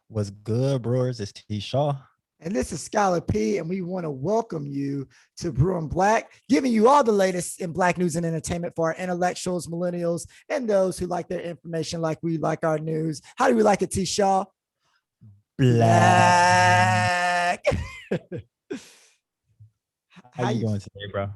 What's good, Brewers? It's T. Shaw. And this is Scholar P, and we want to welcome you to Brewin Black, giving you all the latest in Black news and entertainment for our intellectuals, millennials, and those who like their information like we like our news. How do we like it, T. Shaw? Black. Black. How you doing today, bro?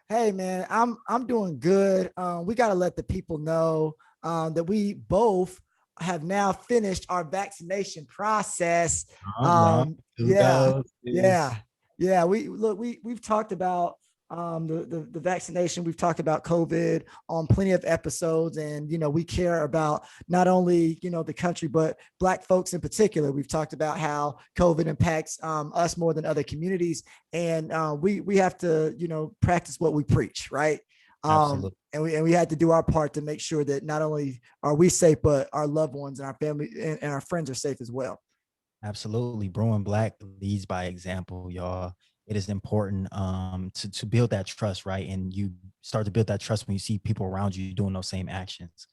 Hey man, I'm doing good. We got to let the people know that we both have now finished our vaccination process. All right. Yeah, Kudos. yeah. We've talked about the vaccination. We've talked about COVID on plenty of episodes, and we care about not only the country but Black folks in particular. We've talked about how COVID impacts us more than other communities, and we have to practice what we preach, right? Absolutely. And we had to do our part to make sure that not only are we safe, but our loved ones and our family and our friends are safe as well. Absolutely. Brewin Black leads by example, y'all. It is important to build that trust, right? And you start to build that trust when you see people around you doing those same actions.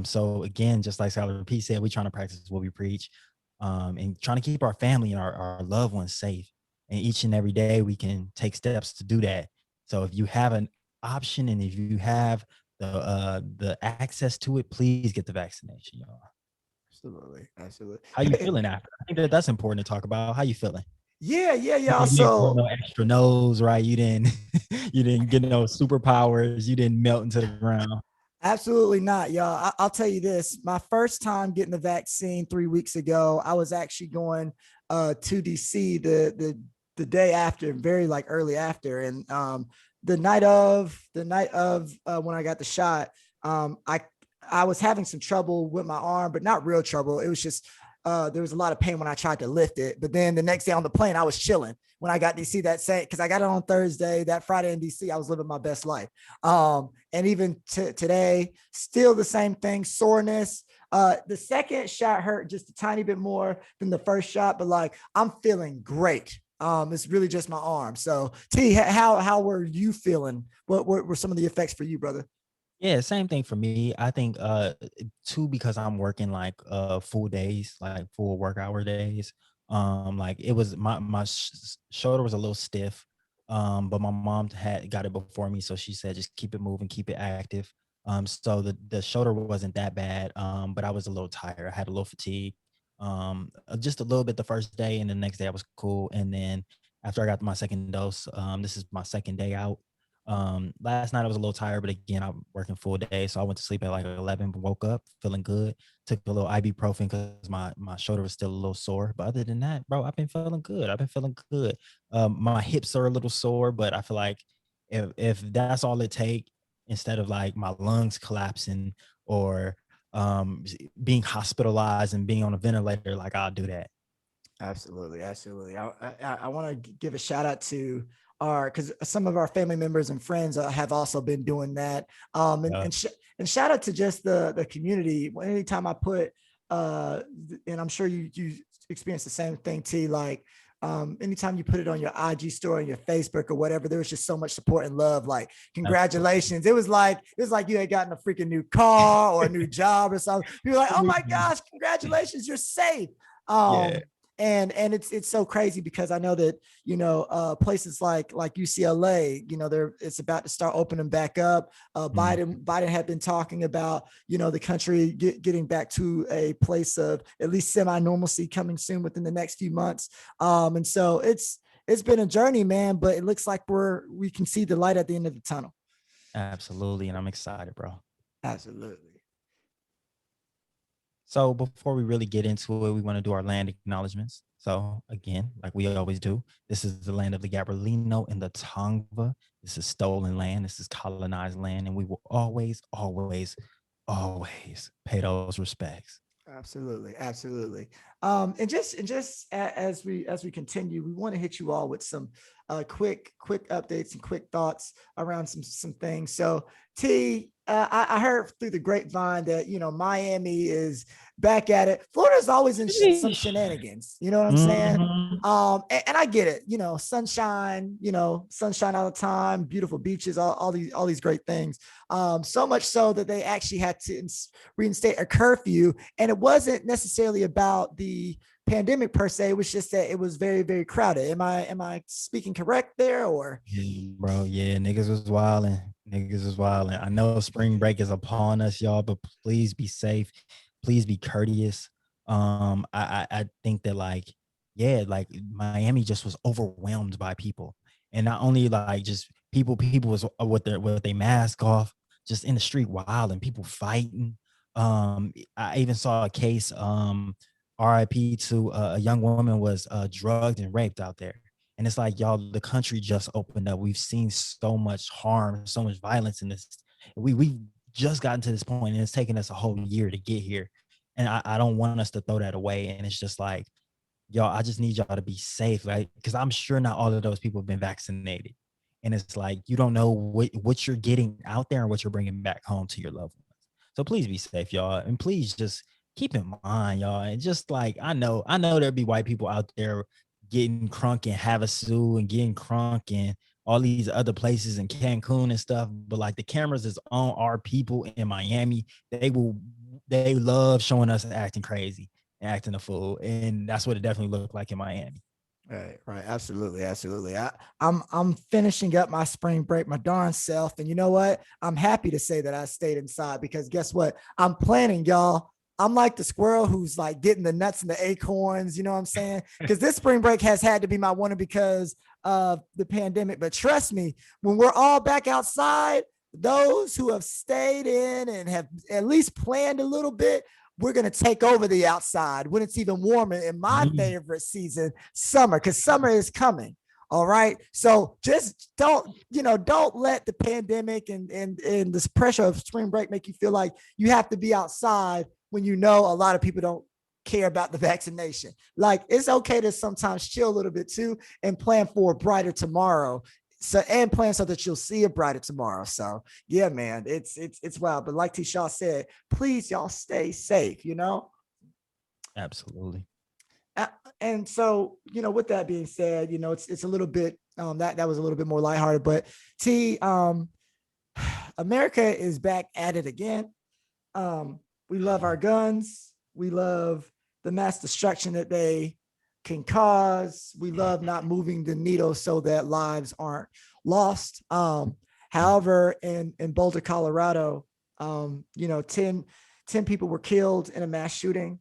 So again, just like Scholar P said, we're trying to practice what we preach, and trying to keep our family and our loved ones safe. And each and every day we can take steps to do that. So if you have an option and if you have the access to it, please get the vaccination, y'all. Absolutely. How you feeling after? I think that's important to talk about. How you feeling? Yeah. You didn't grow no extra nose, right? You didn't you didn't get no superpowers. You didn't melt into the ground. Absolutely not, y'all. I'll tell you this. My first time getting the vaccine 3 weeks ago, I was actually going to DC the day after, very like early after, and the night of when I got the shot, I was having some trouble with my arm, but not real trouble. It was just there was a lot of pain when I tried to lift it. But then the next day on the plane, I was chilling when I got to DC that same, because I got it on Thursday. That Friday in DC, I was living my best life. And even today, still the same thing, soreness. The second shot hurt just a tiny bit more than the first shot, but like I'm feeling great. It's really just my arm. So T, how were you feeling? What were some of the effects for you, brother? Yeah, same thing for me. I think too, because I'm working like full days, like full work hour days. Like it was my shoulder was a little stiff. But my mom had got it before me, so she said just keep it moving, keep it active. So the shoulder wasn't that bad. But I was a little tired. I had a little fatigue. Just a little bit the first day, and the next day I was cool. And then after I got my second dose, this is my second day out. Last night I was a little tired, but again, I'm working full day. So I went to sleep at like 11, but woke up feeling good. Took a little ibuprofen because my shoulder was still a little sore. But other than that, bro, I've been feeling good. I've been feeling good. My hips are a little sore, but I feel like if that's all it take, instead of like my lungs collapsing or being hospitalized and being on a ventilator, like I'll do that. Absolutely. I want to give a shout out to because some of our family members and friends have also been doing that. And shout out to just the community. Anytime I put, and I'm sure you experience the same thing, T. Like anytime you put it on your IG story, on your Facebook or whatever, there was just so much support and love. Like, congratulations! It was like you had gotten a freaking new car or a new job or something. You're like, oh my gosh, congratulations, you're safe. Yeah. And it's so crazy because I know that places like UCLA, it's about to start opening back up. Biden had been talking about the country getting back to a place of at least semi-normalcy coming soon within the next few months. And so it's been a journey, man, but it looks like we can see the light at the end of the tunnel. Absolutely, and I'm excited, bro. Absolutely. So before we really get into it, we want to do our land acknowledgements. So again, like we always do, this is the land of the Gabrielino and the Tongva. This is stolen land. This is colonized land, and we will always, always, always pay those respects. Absolutely. And just as we continue, we want to hit you all with some quick updates and quick thoughts around some things. So T, I heard through the grapevine that Miami is back at it. Florida's always in some shenanigans. You know what I'm saying? Mhm. And I get it. Sunshine all the time, beautiful beaches, all these great things. So much so that they actually had to reinstate a curfew, and it wasn't necessarily about the pandemic per se. It was just that it was very, very crowded. Am I speaking correct there, or? Yeah, bro, yeah, niggas was wilding. Niggas was wilding. I know spring break is upon us, y'all, but please be safe. Please be courteous. I think that like, yeah, like Miami just was overwhelmed by people, and not only like just people was with their mask off, just in the street wild and people fighting. I even saw a case. RIP to a young woman was drugged and raped out there. And it's like, y'all, the country just opened up. We've seen so much harm, so much violence in this. We've just gotten to this point, and it's taken us a whole year to get here. And I don't want us to throw that away. And it's just like, y'all, I just need y'all to be safe, right? Because I'm sure not all of those people have been vaccinated. And it's like, you don't know what you're getting out there and what you're bringing back home to your loved ones. So please be safe, y'all. And please just keep in mind, y'all. And just like, I know there'll be white people out there getting crunk in Havasu and getting crunk in all these other places in Cancun and stuff. But like the cameras is on our people in Miami. They love showing us acting crazy and acting a fool. And that's what it definitely looked like in Miami. Right, absolutely, absolutely. I'm finishing up my spring break, my darn self, and you know what? I'm happy to say that I stayed inside because guess what? I'm planning, y'all. I'm like the squirrel who's like getting the nuts and the acorns. You know what I'm saying? Because this spring break has had to be my one because of the pandemic. But trust me, when we're all back outside, those who have stayed in and have at least planned a little bit, we're going to take over the outside when it's even warmer in my favorite season, summer, because summer is coming. All right. So just don't let the pandemic and this pressure of spring break make you feel like you have to be outside when you know a lot of people don't care about the vaccination. Like it's okay to sometimes chill a little bit too and plan for a brighter tomorrow. So and plan so that you'll see a brighter tomorrow. So yeah, man, it's wild. But like T. Shaw said, please y'all stay safe, Absolutely. And so, with that being said, it's a little bit that was a little bit more lighthearted, but T, America is back at it again. We love our guns. We love the mass destruction that they can cause. We love not moving the needle so that lives aren't lost. However, in Boulder, Colorado, 10 people were killed in a mass shooting.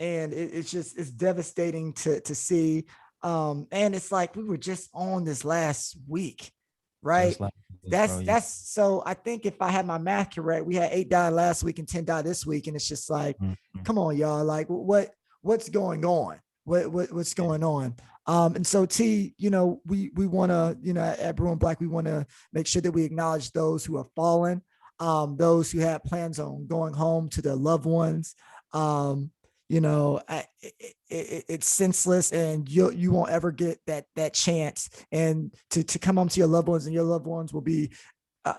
And it's devastating to see. And it's like we were just on this last week, right? That's so I think if I had my math correct, we had 8 die last week and 10 die this week. And it's just like, come on, y'all, like what's going on? What's going on? And so T, we want to, at Brewin Black, we want to make sure that we acknowledge those who have fallen, those who had plans on going home to their loved ones. It's senseless, and you won't ever get that chance and to come home to your loved ones, and your loved ones will be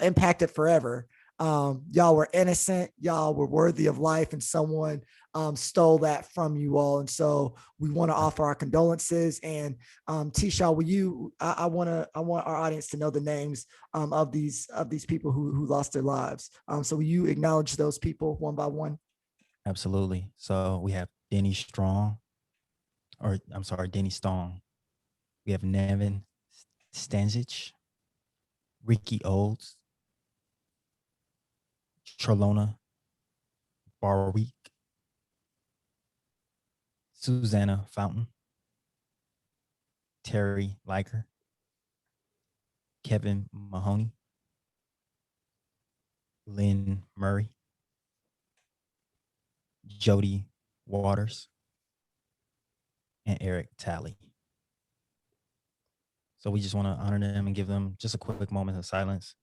impacted forever. Y'all were innocent, y'all were worthy of life, and someone stole that from you all. And so we want to offer our condolences. And T-Shaw, I want our audience to know the names of these people who lost their lives. So will you acknowledge those people one by one? Absolutely. So we have Denny Strong, or I'm sorry, Denny Stone. We have Nevin Stanzic, Ricky Olds, Trelona Barweek, Susanna Fountain, Terry Liker, Kevin Mahoney, Lynn Murray, Jody Waters, and Eric Talley. So we just want to honor them and give them just a quick moment of silence.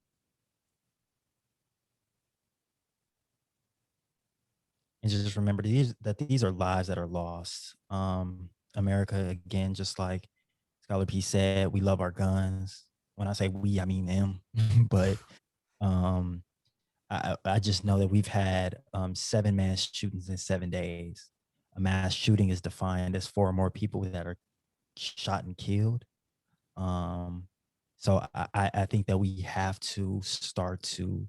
And just remember that these are lives that are lost. America, again, just like Scholar P said, we love our guns. When I say we, I mean them. But I just know that we've had 7 mass shootings in 7 days. A mass shooting is defined as 4 or more people that are shot and killed. So I think that we have to start to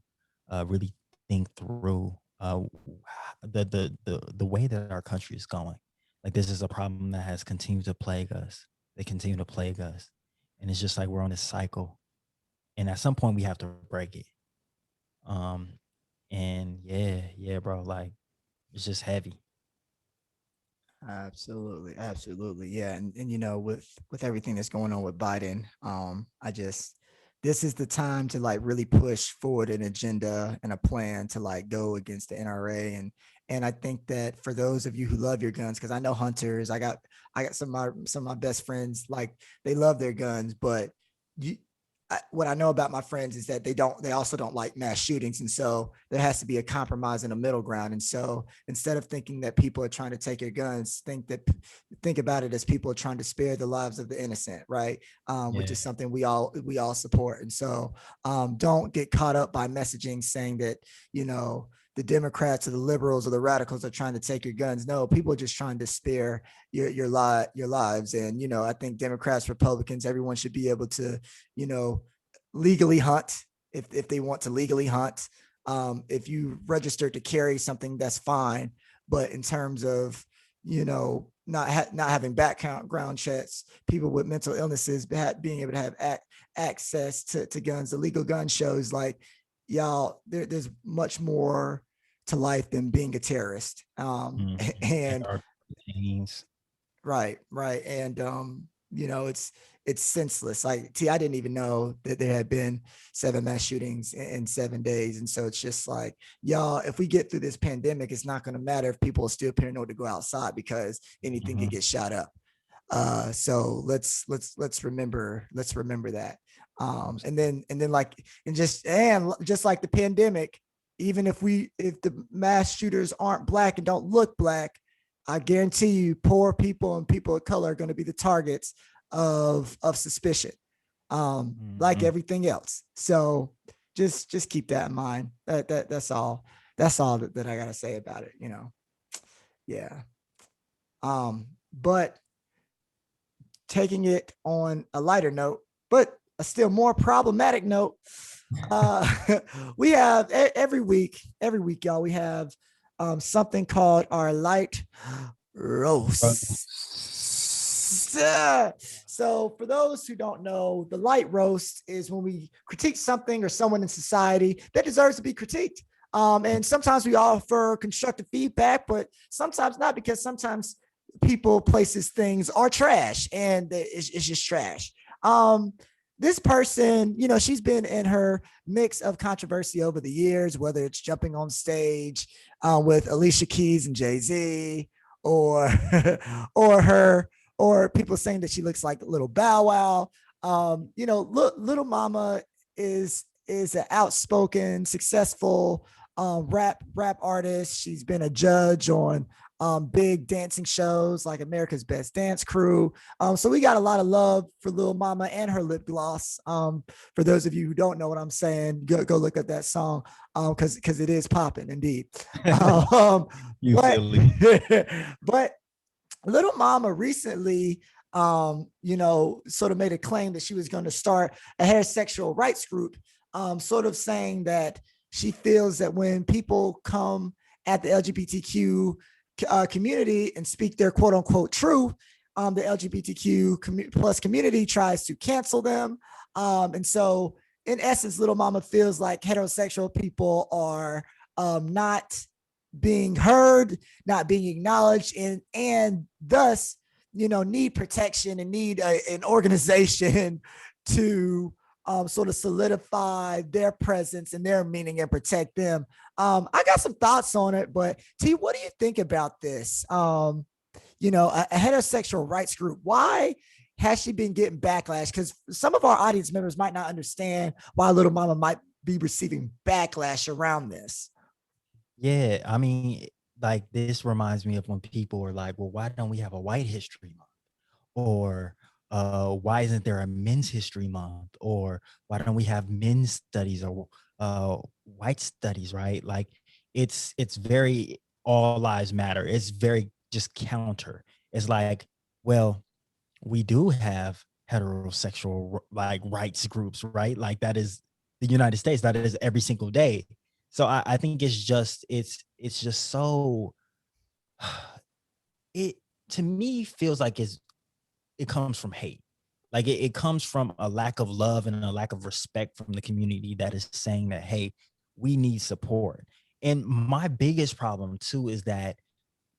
really think through the way that our country is going. Like this is a problem that has continued to plague us. They continue to plague us. And it's just like we're on this cycle. And at some point we have to break it. Um, and yeah, bro, like it's just heavy. Absolutely, absolutely, yeah, and with everything that's going on with Biden, I just this is the time to like really push forward an agenda and a plan to like go against the NRA, and I think that for those of you who love your guns, because I know hunters, I got some of my best friends, like they love their guns, but you what I know about my friends is that they also don't like mass shootings. And so there has to be a compromise in a middle ground. And so instead of thinking that people are trying to take your guns, think about it as people are trying to spare the lives of the innocent. Right. Which Yeah. is something we all support. And so don't get caught up by messaging saying that, the Democrats or the liberals or the radicals are trying to take your guns. No, people are just trying to spare your lives. And, I think Democrats, Republicans, everyone should be able to, legally hunt if they want to legally hunt. If you register to carry something, that's fine. But in terms of, not having background checks, people with mental illnesses being able to have access to guns, the legal gun shows like, y'all, there's much more to life than being a terrorist. And And our teens. right. And it's senseless. Like, I didn't even know that there had been 7 mass shootings in 7 days. And so it's just like, y'all, if we get through this pandemic, it's not going to matter if people are still paranoid to go outside because anything could get shot up. So let's remember that. And just like the pandemic, even if the mass shooters aren't black and don't look black, I guarantee you poor people and people of color are going to be the targets of suspicion, like everything else. So just keep that in mind. That's all that I got to say about it, Yeah. But taking it on a lighter note, but a still more problematic note, we have every week, y'all, we have something called our light roast. So for those who don't know, the light roast is when we critique something or someone in society that deserves to be critiqued. And sometimes we offer constructive feedback, but sometimes not, because sometimes people, places, things are trash, and it's just trash. This person, she's been in her mix of controversy over the years, whether it's jumping on stage with Alicia Keys and Jay-Z, or or people saying that she looks like Little Bow Wow. Little Mama is an outspoken, successful rap artist. She's been a judge on big dancing shows like America's Best Dance Crew. So we got a lot of love for Lil Mama and her lip gloss. For those of you who don't know what I'm saying, go look at that song, because it is popping indeed. But Little Mama recently, sort of made a claim that she was going to start a heterosexual rights group, sort of saying that she feels that when people come at the LGBTQ community and speak their quote unquote truth, the LGBTQ plus community tries to cancel them. And so in essence, Little Mama feels like heterosexual people are not being heard, not being acknowledged, and thus, need protection and need an organization to sort of solidify their presence and their meaning and protect them. I got some thoughts on it, but T, what do you think about this? A heterosexual rights group, why has she been getting backlash? Because some of our audience members might not understand why Little Mama might be receiving backlash around this. Yeah, I mean, like this reminds me of when people are like, well, why don't we have a white history month? Or why isn't there a men's history month? Or why don't we have men's studies or white studies, right? Like it's very all lives matter. It's very just counter. It's like, well, we do have heterosexual like rights groups, right? Like that is the United States. That is every single day. So I think it's just so it to me feels like it comes from hate. Like it comes from a lack of love and a lack of respect from the community that is saying that, hey, we need support. And my biggest problem too is that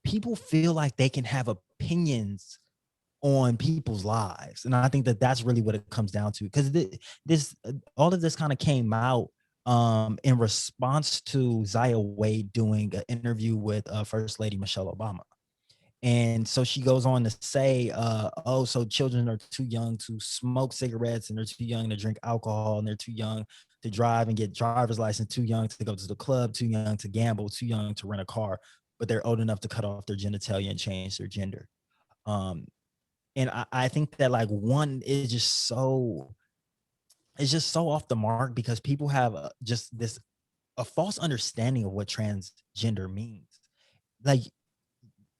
people feel like they can have opinions on people's lives. And I think that that's really what it comes down to. Because this all of this kind of came out in response to Zaya Wade doing an interview with First Lady Michelle Obama. And so she goes on to say, oh, so children are too young to smoke cigarettes, and they're too young to drink alcohol, and they're too young to drive and get driver's license, too young to go to the club, too young to gamble, too young to rent a car, but they're old enough to cut off their genitalia and change their gender. Um, and I think that like one is just so, it's just so off the mark because people have just this a false understanding of what transgender means. Like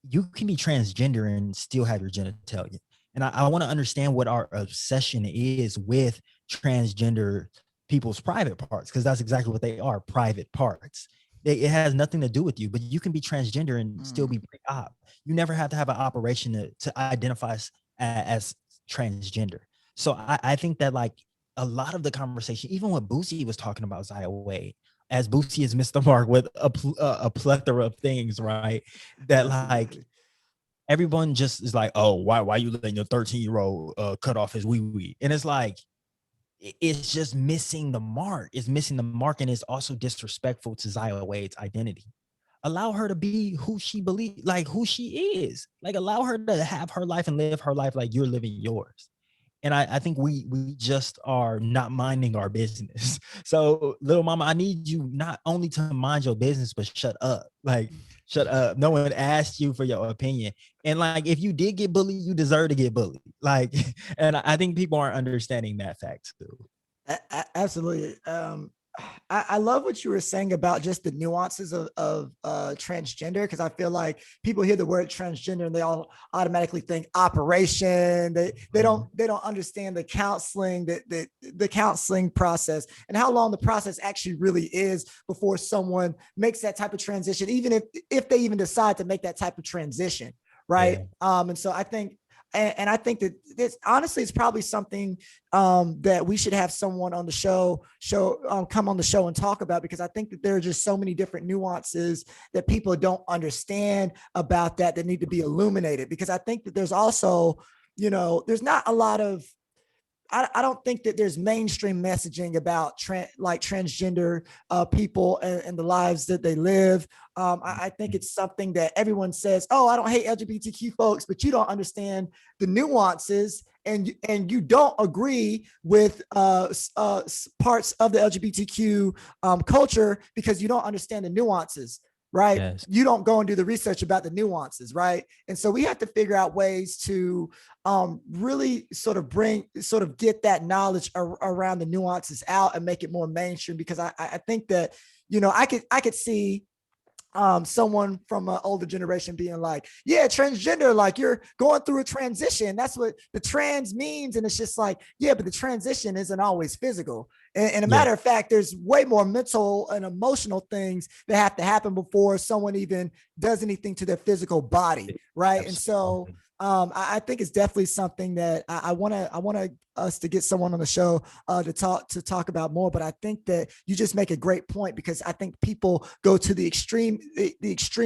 you can be transgender and still have your genitalia. And I want to understand what our obsession is with transgender people's private parts, because that's exactly what they are, private parts. It has nothing to do with you, but you can be transgender and still be pre-op. You never have to have an operation to identify as transgender. So I think that like a lot of the conversation, even what Boosie was talking about Zaya Wade, as Boosie has missed the mark with a plethora of things, right? That like everyone just is like, oh, why you letting your 13-year-old cut off his wee wee? And it's like, it's just missing the mark. It's missing the mark, and it's also disrespectful to Zaya Wade's identity. Allow her to be who she believes, like who she is. Like allow her to have her life and live her life like you're living yours. And I think we just are not minding our business. So Lil Mama, I need you not only to mind your business, but shut up. Like, shut up. No one asked you for your opinion. And like, if you did get bullied, you deserve to get bullied. Like, and I think people aren't understanding that fact too. Absolutely. I love what you were saying about just the nuances of transgender, because I feel like people hear the word transgender and they all automatically think operation. They don't understand the counseling, the counseling process, and how long the process actually really is before someone makes that type of transition, even if they even decide to make that type of transition, right? Yeah. And so I think. And I think that this honestly is probably something that we should have someone on the show come on the show and talk about, because I think that there are just so many different nuances that people don't understand about that need to be illuminated. Because I think that there's also, there's not a lot of, I don't think that there's mainstream messaging about transgender people and the lives that they live. I think it's something that everyone says, oh, I don't hate LGBTQ folks, but you don't understand the nuances, and you don't agree with parts of the LGBTQ culture because you don't understand the nuances. Right. Yes. You don't go and do the research about the nuances. Right. And so we have to figure out ways to really sort of get that knowledge around the nuances out and make it more mainstream, because I think that, I could see someone from an older generation being like, yeah, transgender, like you're going through a transition. That's what the trans means. And it's just like, yeah, but the transition isn't always physical. And a matter of fact, there's way more mental and emotional things that have to happen before someone even does anything to their physical body. Right. Absolutely. And so I think it's definitely something that I want us to get someone on the show to talk about more. But I think that you just make a great point, because I think people go to the extreme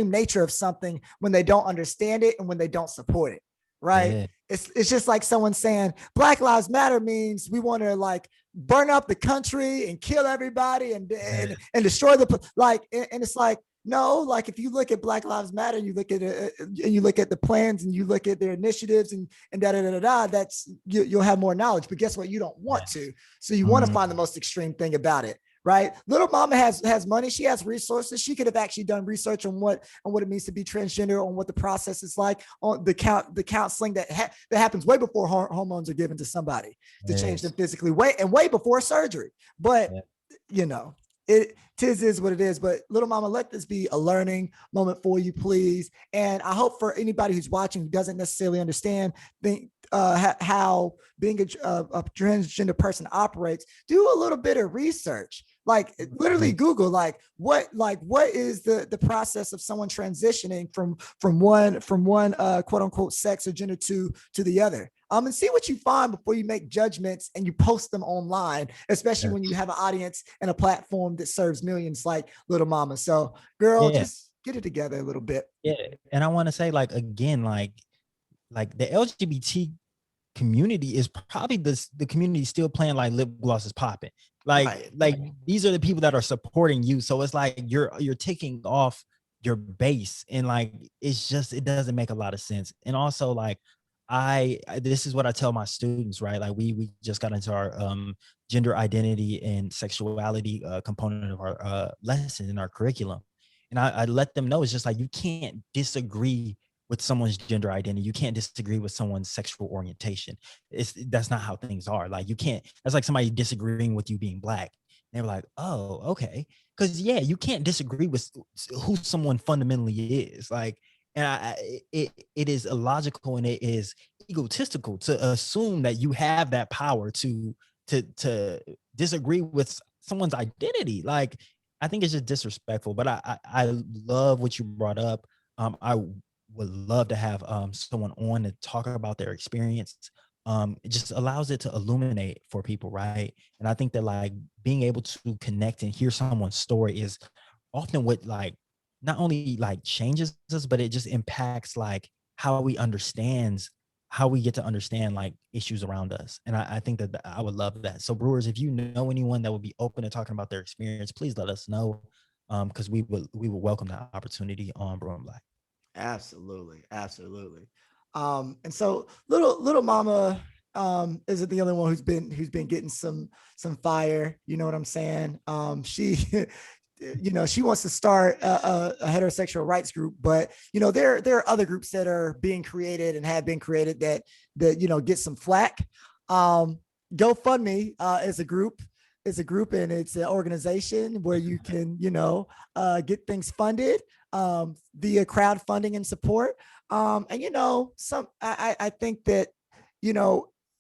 nature of something when they don't understand it and when they don't support it. Right. Yeah. It's just like someone saying Black Lives Matter means we want to like burn up the country and kill everybody and destroy and it's like, no, like if you look at Black Lives Matter, you look at it, and you look at the plans and you look at their initiatives and that's you'll have more knowledge. But guess what? You don't want to. So you want to find the most extreme thing about it, right? Little Mama has money. She has resources. She could have actually done research on what it means to be transgender, on what the process is like, on the counseling that happens way before hormones are given to somebody to change them physically, way before surgery. But it is what it is. But Little Mama, let this be a learning moment for you, please. And I hope for anybody who's watching who doesn't necessarily understand how being a transgender person operates, do a little bit of research. Like literally Google what is the process of someone transitioning from one quote unquote sex or gender to the other. And see what you find before you make judgments and you post them online, especially when you have an audience and a platform that serves millions like Lil Mama. So girl, just get it together a little bit. Yeah. And I want to say again, the LGBT community is probably the community still playing like lip gloss is popping. These are the people that are supporting you. So it's like you're taking off your base, and it doesn't make a lot of sense. And also this is what I tell my students, right? Like we just got into our gender identity and sexuality component of our lesson in our curriculum. And I let them know it's just like you can't disagree with someone's gender identity. You can't disagree with someone's sexual orientation. That's not how things are. Like you can't, that's like somebody disagreeing with you being Black. And they're like, oh, okay. Cause you can't disagree with who someone fundamentally is. And it is illogical and it is egotistical to assume that you have that power to disagree with someone's identity. Like, I think it's just disrespectful, but I love what you brought up. I would love to have someone on to talk about their experience. It just allows it to illuminate for people, right? And I think that being able to connect and hear someone's story is often what not only changes us, but it just impacts how we get to understand issues around us. And I think that I would love that. So brewers, if you know anyone that would be open to talking about their experience, please let us know, because we would welcome that opportunity on Brewin Black. Absolutely. And so little Mama isn't the only one who's been getting some fire. You know what I'm saying? She she wants to start a heterosexual rights group, but there are other groups that are being created and have been created that get some flack. GoFundMe is a group. And it's an organization where you can get things funded via crowdfunding and support. And I think that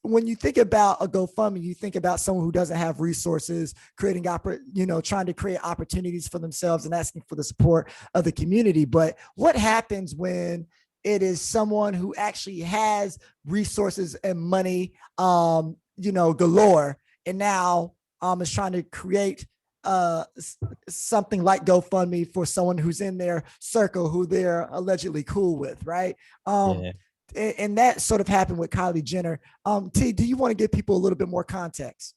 when you think about a GoFundMe, you think about someone who doesn't have resources, trying to create opportunities for themselves and asking for the support of the community. But what happens when it is someone who actually has resources and money, galore, and now is trying to create something like GoFundMe for someone who's in their circle, who they're allegedly cool with, right? And that sort of happened with Kylie Jenner. T, do you want to give people a little bit more context?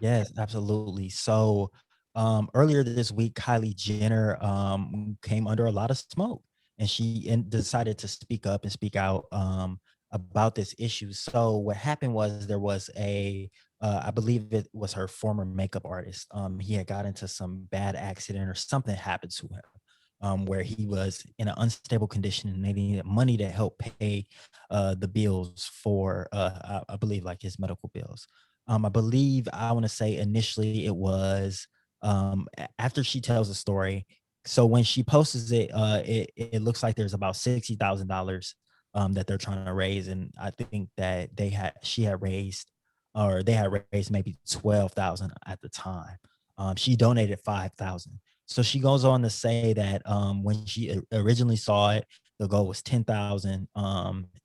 Yes, absolutely. So earlier this week, Kylie Jenner came under a lot of smoke, and she decided to speak up and speak out about this issue. So what happened was there was I believe it was her former makeup artist. He had got into some bad accident or something happened to him, where he was in an unstable condition and they needed money to help pay the bills for, I believe, his medical bills. I believe, I want to say initially it was after she tells the story. So when she posts it, it looks like there's about $60,000 that they're trying to raise. And I think that they had raised maybe 12,000 at the time. She donated 5,000. So she goes on to say that when she originally saw it, the goal was 10,000,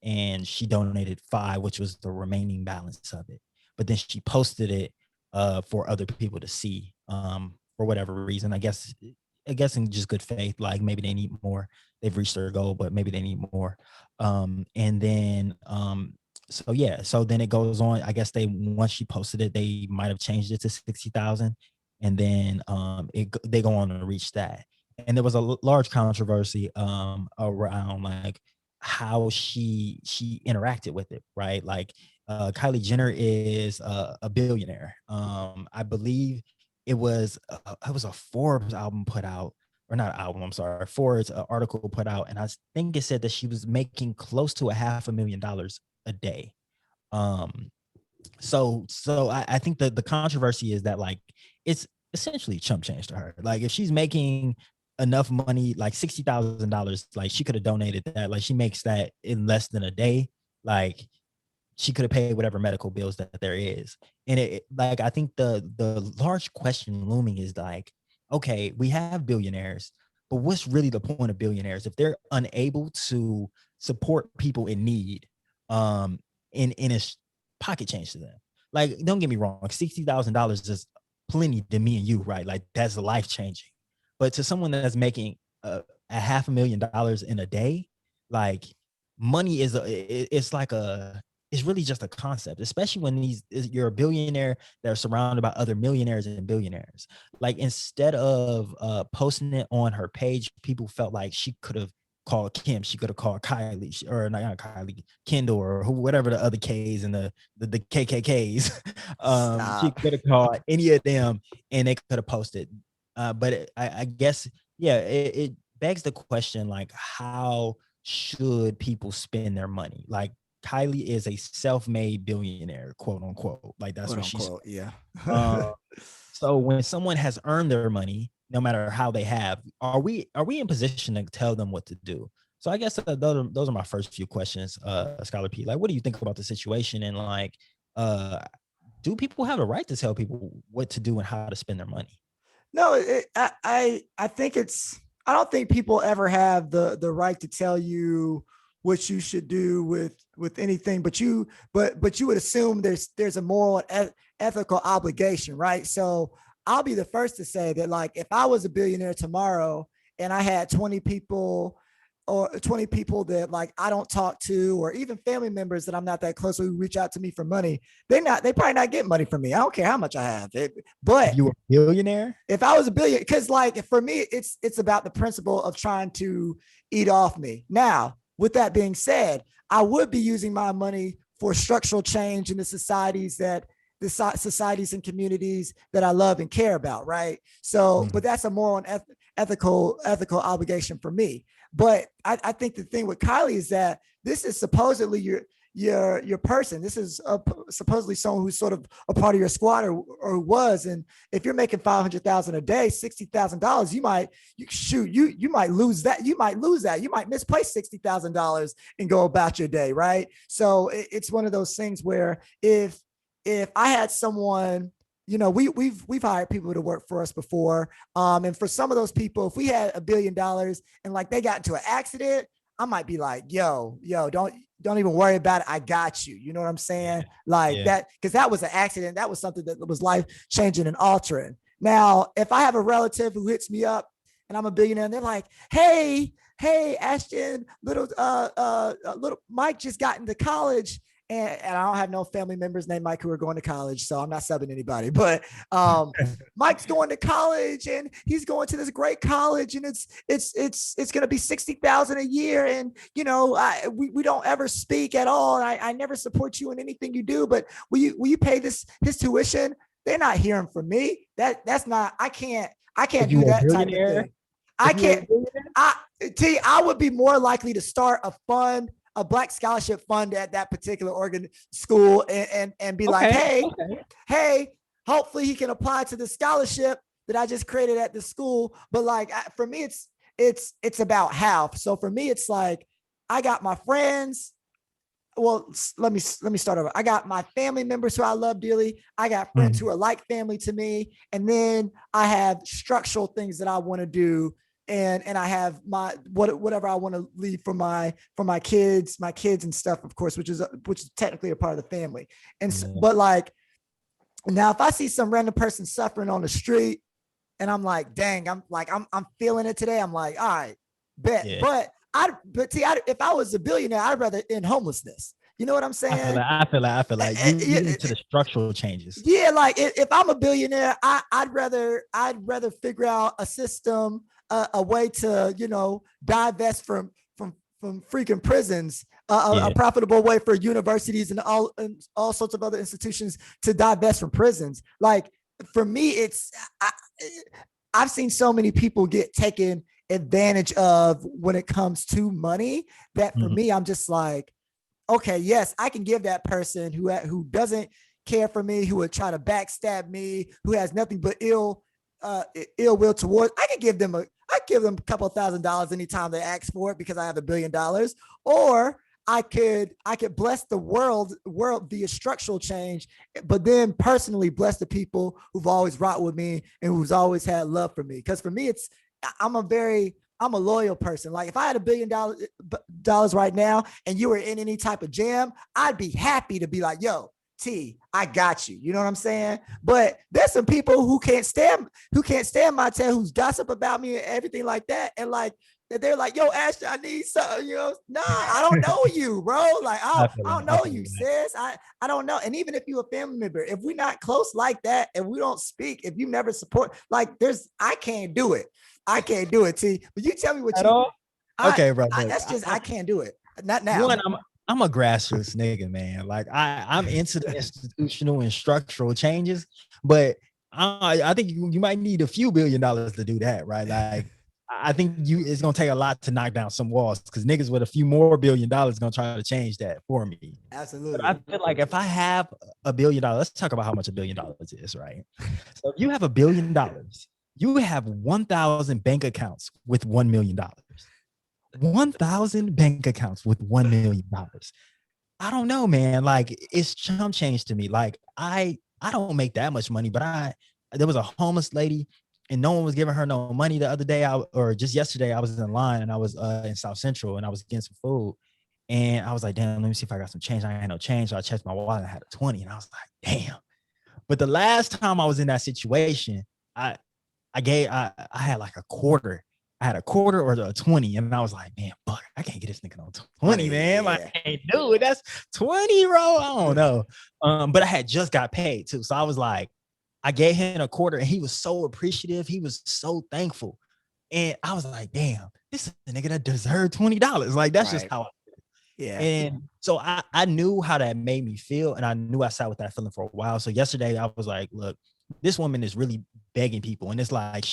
and she donated 5, which was the remaining balance of it. But then she posted it for other people to see for whatever reason. I guess in just good faith, maybe they need more. They've reached their goal, but maybe they need more. And then so then it goes on. I guess once she posted it, they might have changed it to 60,000, and then they go on to reach that. And there was a large controversy around how she interacted with it, right? Kylie Jenner is a billionaire. I believe it was a Forbes album put out, or not album, I'm sorry, Forbes article put out, and I think it said that she was making close to $500,000 a day. So I think that the controversy is that it's essentially chump change to her. If she's making enough money, $60,000, she could have donated that. She makes that in less than a day. she could have paid whatever medical bills that there is. And like, I think the large question looming is like, okay, we have billionaires, but what's really the point of billionaires if they're unable to support people in need, in a pocket change to them? Like, don't get me wrong, $60,000 is plenty to me and you, right? Like, that's life changing. But to someone that's making a $500,000 in a day, like, money is it's really just a concept, especially when you're a billionaire that are surrounded by other millionaires and billionaires. Like, instead of posting it on her page, people felt like she could have called Kim, she could have called Kylie, or not Kylie, Kendall, or whatever the other K's and the KKKs. She Stop. could have called any of them, and they could have posted. But I guess, yeah, it begs the question, like, how should people spend their money? Like, Kylie is a self-made billionaire, quote unquote. Like, that's Quote what she's. unquote. Yeah. So when someone has earned their money, no matter how they have, are we in position to tell them what to do? So I guess those are my first few questions, Scholar P. Like, what do you think about the situation, and like, uh, do people have a right to tell people what to do and how to spend their money? No, I think I don't think people ever have the right to tell you what you should do with anything, but you would assume there's a moral and ethical obligation, right? So I'll be the first to say that, like, if I was a billionaire tomorrow and I had 20 people or 20 people that, like, I don't talk to, or even family members that I'm not that close with who reach out to me for money, they probably not get money from me. I don't care how much I have. If But you were a billionaire, if I was a billion, because, like, for me, it's about the principle of trying to eat off me. Now, with that being said, I would be using my money for structural change in the societies and communities that I love and care about, right? So, but that's a moral and ethical obligation for me. But I think the thing with Kylie is that this is supposedly your person. This is supposedly someone who's sort of a part of your squad, or was. And if you're making $500,000 a day, $60,000, you might lose that. You might misplace $60,000 and go about your day, right? So it's one of those things where if I had someone, we've hired people to work for us before, and for some of those people, if we had $1 billion and, like, they got into an accident, I might be like, yo, don't even worry about it. I got you. You know what I'm saying? Like, that, because that was an accident. That was something that was life changing and altering. Now, if I have a relative who hits me up and I'm a billionaire and they're like, hey, Ashton, little Mike just got into college. And I don't have no family members named Mike who are going to college, so I'm not subbing anybody. But Mike's going to college, and he's going to this great college, and it's going to be $60,000 a year, and we don't ever speak at all. And I never support you in anything you do, but will you pay his tuition? They're not hearing from me. That's not. I can't do that type of thing. I can't. I would be more likely to start a Black scholarship fund at that particular school, and be like, hey, hopefully he can apply to the scholarship that I just created at the school. But, like, for me, it's about how. So for me, it's like, I got my friends. Well, let me start over. I got my family members who I love dearly. I got friends who are like family to me. And then I have structural things that I want to do. And I have my whatever I want to leave for my kids and stuff, of course, which is technically a part of the family. And but, like, now if I see some random person suffering on the street and I'm like, dang, I'm feeling it today, I'm like, all right, bet. Yeah. If I was a billionaire, I'd rather end homelessness. You know what I'm saying? I feel like you get into the structural changes. Yeah, like, if I'm a billionaire, I'd rather figure out a system, a way to, divest from freaking prisons, a profitable way for universities and all sorts of other institutions to divest from prisons. Like, for me, I've seen so many people get taken advantage of when it comes to money, that for me, I'm just like, okay, yes, I can give that person who doesn't care for me, who would try to backstab me, who has nothing but ill will towards. I can give them a couple $1,000 anytime they ask for it, because I have $1 billion. Or I could bless the world via structural change, but then personally bless the people who've always rocked with me and who's always had love for me. Because for me, I'm a loyal person. Like if I had $1 billion right now and you were in any type of jam, I'd be happy to be like, yo, T, I got you. You know what I'm saying? But there's some people who can't stand my tail, who's gossip about me and everything like that. And like, they're like, yo, Ashton, I need something, you know? Nah, I don't know you, bro. Like, I don't know you, sis. I don't know. And even if you're a family member, if we're not close like that and we don't speak, if you never support, like I can't do it. I can't do it, T. But you tell me what you okay, bro. I can't do it. Not now. One, I'm a grassroots nigga, man. Like I'm into the institutional and structural changes, but I think you might need a few $1 billion to do that, right? Like I think it's gonna take a lot to knock down some walls because niggas with a few more $1 billion gonna try to change that for me. Absolutely. But I feel like if I have $1 billion, let's talk about how much $1 billion is, right? So if you have $1 billion, you have 1,000 bank accounts with $1 million. 1,000 bank accounts with $1 million. I don't know, man. Like it's chump change to me. Like I don't make that much money, but there was a homeless lady and no one was giving her no money the other day. Or just yesterday, I was in line and I was in South Central and I was getting some food. And I was like, damn, let me see if I got some change. I had no change. So I checked my wallet and I had a 20. And I was like, damn. But the last time I was in that situation, I had like a quarter. I had a quarter or a 20, and I was like, man, fuck, I can't get this nigga on 20, man. Like, hey, dude, that's 20, bro. I don't know. But I had just got paid too. So I was like, I gave him a quarter and he was so appreciative. He was so thankful. And I was like, damn, this is the nigga that deserved $20. Like, that's just how I feel. Yeah. And so I knew how that made me feel. And I knew I sat with that feeling for a while. So yesterday I was like, look, this woman is really begging people. And it's like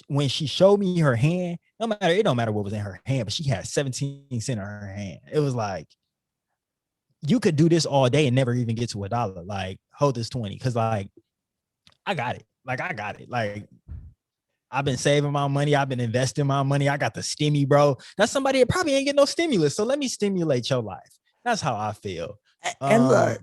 when she showed me her hand, it don't matter what was in her hand, but she had 17 cents in her hand. It was like, you could do this all day and never even get to $1. Like, hold this 20. Cause like, I got it. Like, I've been saving my money. I've been investing my money. I got the stimmy, bro. That's somebody that probably ain't getting no stimulus. So let me stimulate your life. That's how I feel. And look,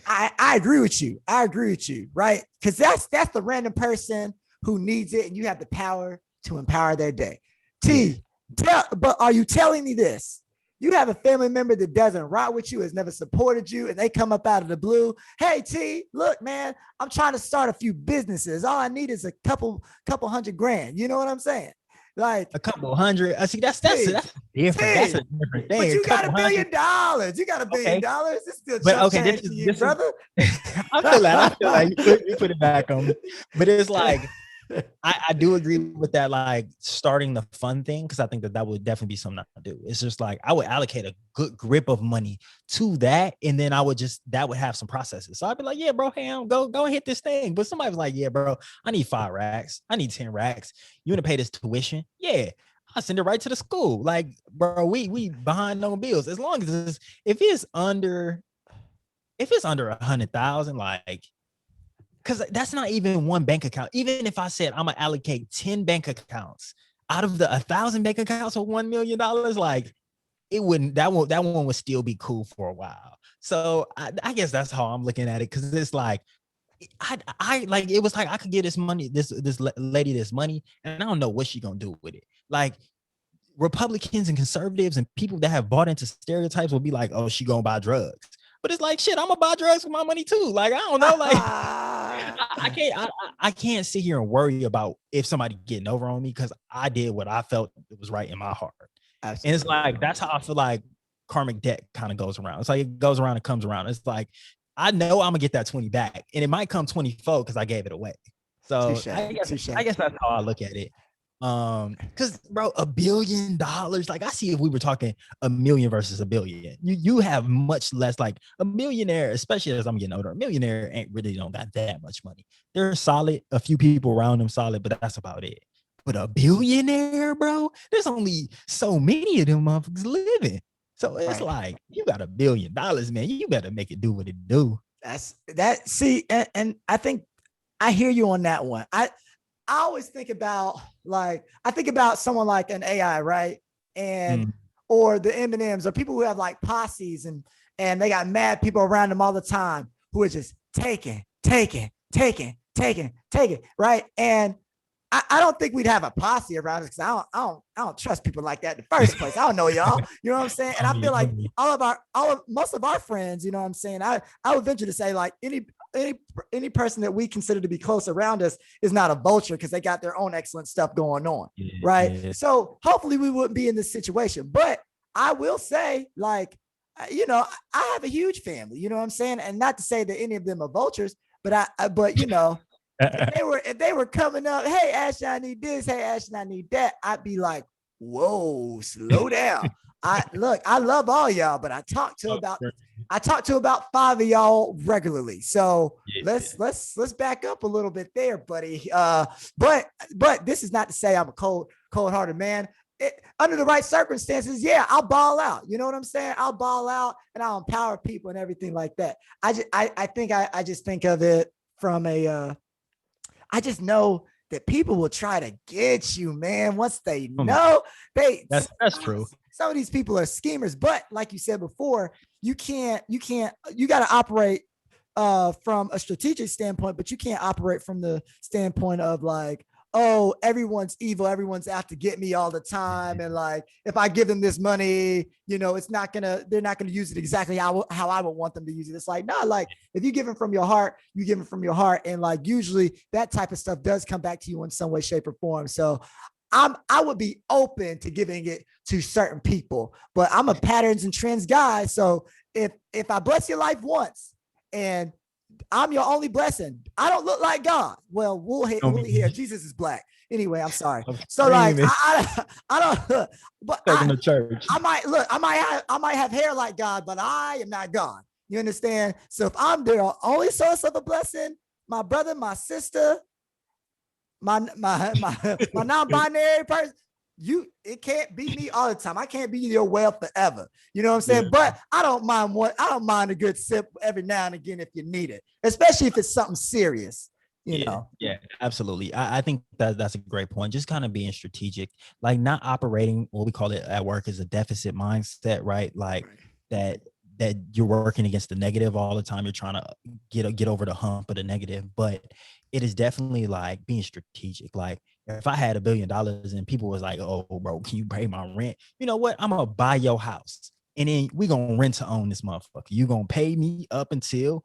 I agree with you. I agree with you. Right. Cause that's the random person who needs it, and you have the power to empower their day. But are you telling me this? You have a family member that doesn't rock with you, has never supported you, and they come up out of the blue. Hey, T, look, man, I'm trying to start a few businesses. All I need is a couple $100,000. You know what I'm saying? Like a couple hundred. I see that's different. That's a different thing. But you got $1 billion. You got $1 billion. It's still this is brother. I feel like you put it back on me. But it's like I do agree with that, like starting the fun thing, because I think that would definitely be something I do. It's just like I would allocate a good grip of money to that, and then that would have some processes. So I'd be like, yeah, bro, hey, go and hit this thing. But somebody was like, yeah, bro, I need 5 racks, I need 10 racks. You want to pay this tuition? Yeah, I'll send it right to the school. Like, bro, we behind on bills. As long as if it's under 100,000, like. Because that's not even one bank account. Even if I said I'm gonna allocate 10 bank accounts out of the 1,000 bank accounts of $1 million, like that one would still be cool for a while. So I guess that's how I'm looking at it. Because it's like I like it was like I could give this lady this money, and I don't know what she gonna do with it. Like Republicans and conservatives and people that have bought into stereotypes will be like, oh, she gonna buy drugs. But it's like, shit, I'm gonna buy drugs with my money too. Like, I don't know. Like, I can't sit here and worry about if somebody getting over on me, because I did what I felt was right in my heart. Absolutely. And it's like, that's how I feel like karmic debt kind of goes around. It's like it goes around and comes around. It's like, I know I'm gonna get that 20 back, and it might come 24 because I gave it away. So I guess that's how I look at it. Because bro, $1 billion, like I see if we were talking a million versus a billion, you have much less. Like a millionaire, especially as I'm getting older, a millionaire ain't really don't got that much money. They're solid, a few people around them solid, but that's about it. But a billionaire, bro, there's only so many of them motherfuckers living. So it's like, you got $1 billion, man. You better make it do what it do. See, and I think I hear you on that one. I always think about someone like an AI, right? And or the Eminems, or people who have like posses and they got mad people around them all the time who are just taking, right? And I don't think we'd have a posse around us because I don't trust people like that in the first place. I don't know y'all. You know what I'm saying? And I feel like most of our friends, you know what I'm saying? I would venture to say like any person that we consider to be close around us is not a vulture because they got their own excellent stuff going on. Right. Yeah. So hopefully we wouldn't be in this situation. But I will say, like, you know, I have a huge family, you know what I'm saying? And not to say that any of them are vultures, but but you know, if they were coming up, hey Ashton, I need this, hey Ashton, I need that, I'd be like, whoa, slow down. I love all y'all, but I talk to about 5 of y'all regularly. So let's back up a little bit there, buddy. But this is not to say I'm a cold-hearted man. Under the right circumstances, yeah, I'll ball out. You know what I'm saying? I'll ball out and I'll empower people and everything like that. I just think of it from I just know that people will try to get you, man. Once they know, that's true. Some of these people are schemers, but like you said before, you got to operate from a strategic standpoint, but you can't operate from the standpoint of like, oh, everyone's evil, everyone's out to get me all the time. And like, if I give them this money, you know, they're not gonna use it exactly how I would want them to use it. It's like, no, like if you give it from your heart, you give it from your heart. And like, usually that type of stuff does come back to you in some way, shape, or form. So I would be open to giving it to certain people, but I'm a patterns and trends guy. So if I bless your life once and I'm your only blessing, I don't look like God. Well, we'll hear Jesus is black. Anyway, I'm sorry. So like, I don't, but I might have hair like God, but I am not God. You understand? So if I'm the only source of a blessing, my brother, my sister, my non-binary person, it can't be me all the time. I can't be your well forever. You know what I'm saying? Yeah. But I don't mind a good sip every now and again if you need it, especially if it's something serious. You know? Yeah, absolutely. I think that's a great point. Just kind of being strategic, like not operating what we call it at work as a deficit mindset, right? Like that you're working against the negative all the time. You're trying to get over the hump of the negative, but it is definitely like being strategic. Like if I had $1 billion and people was like, oh, bro, can you pay my rent? You know what? I'm going to buy your house and then we going to rent to own this motherfucker. You going to pay me up until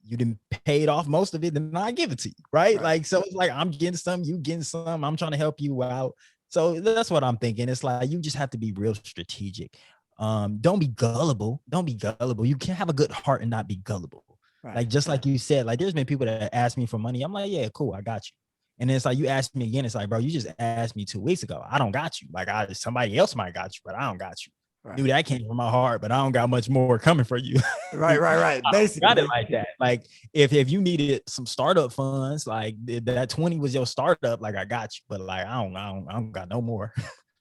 you didn't pay it off most of it, then I give it to you. Right? Like, so it's like, I'm getting some, you getting some, I'm trying to help you out. So that's what I'm thinking. It's like, you just have to be real strategic. Don't be gullible. You can't have a good heart and not be gullible. Right. Like, just like you said, like there's been people that ask me for money. I'm like, yeah, cool. I got you. And then it's like, you asked me again. It's like, bro, you just asked me 2 weeks ago. I don't got you. Like somebody else might got you, but I don't got you. Right. Dude, that came from my heart, but I don't got much more coming for you. Right. Basically. Got it like that. Like if you needed some startup funds, like that 20 was your startup, like I got you. But like, I don't got no more.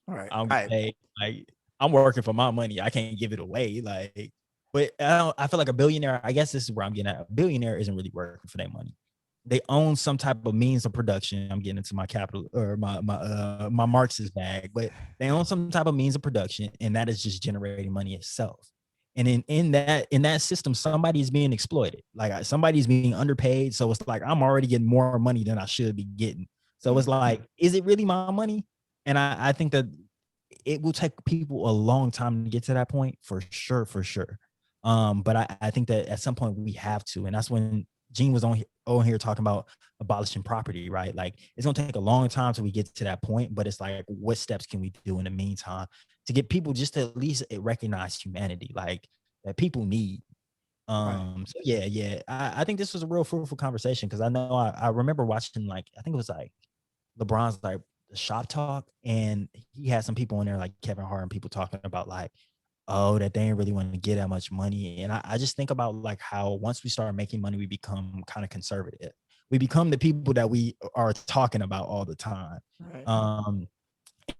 All right. I don't get paid. Like I'm working for my money. I can't give it away. Like, but I feel like a billionaire, I guess this is where I'm getting at. A billionaire isn't really working for their money. They own some type of means of production. I'm getting into my capital or my Marxist bag, but they own some type of means of production, and that is just generating money itself. And in that system, somebody's being exploited. Like somebody's being underpaid. So it's like I'm already getting more money than I should be getting. So it's like, is it really my money? And I think that it will take people a long time to get to that point, for sure. But I think that at some point we have to, and that's when Gene was on here talking about abolishing property, right? Like it's gonna take a long time till we get to that point, but it's like, what steps can we do in the meantime to get people just to at least recognize humanity, like that people need. So yeah. I think this was a real fruitful conversation because I know I remember watching, like, I think it was like LeBron's like shop talk, and he had some people in there like Kevin Hart and people talking about like, oh, that they ain't really want to get that much money. And I just think about like how once we start making money, we become kind of conservative. We become the people that we are talking about all the time. Right.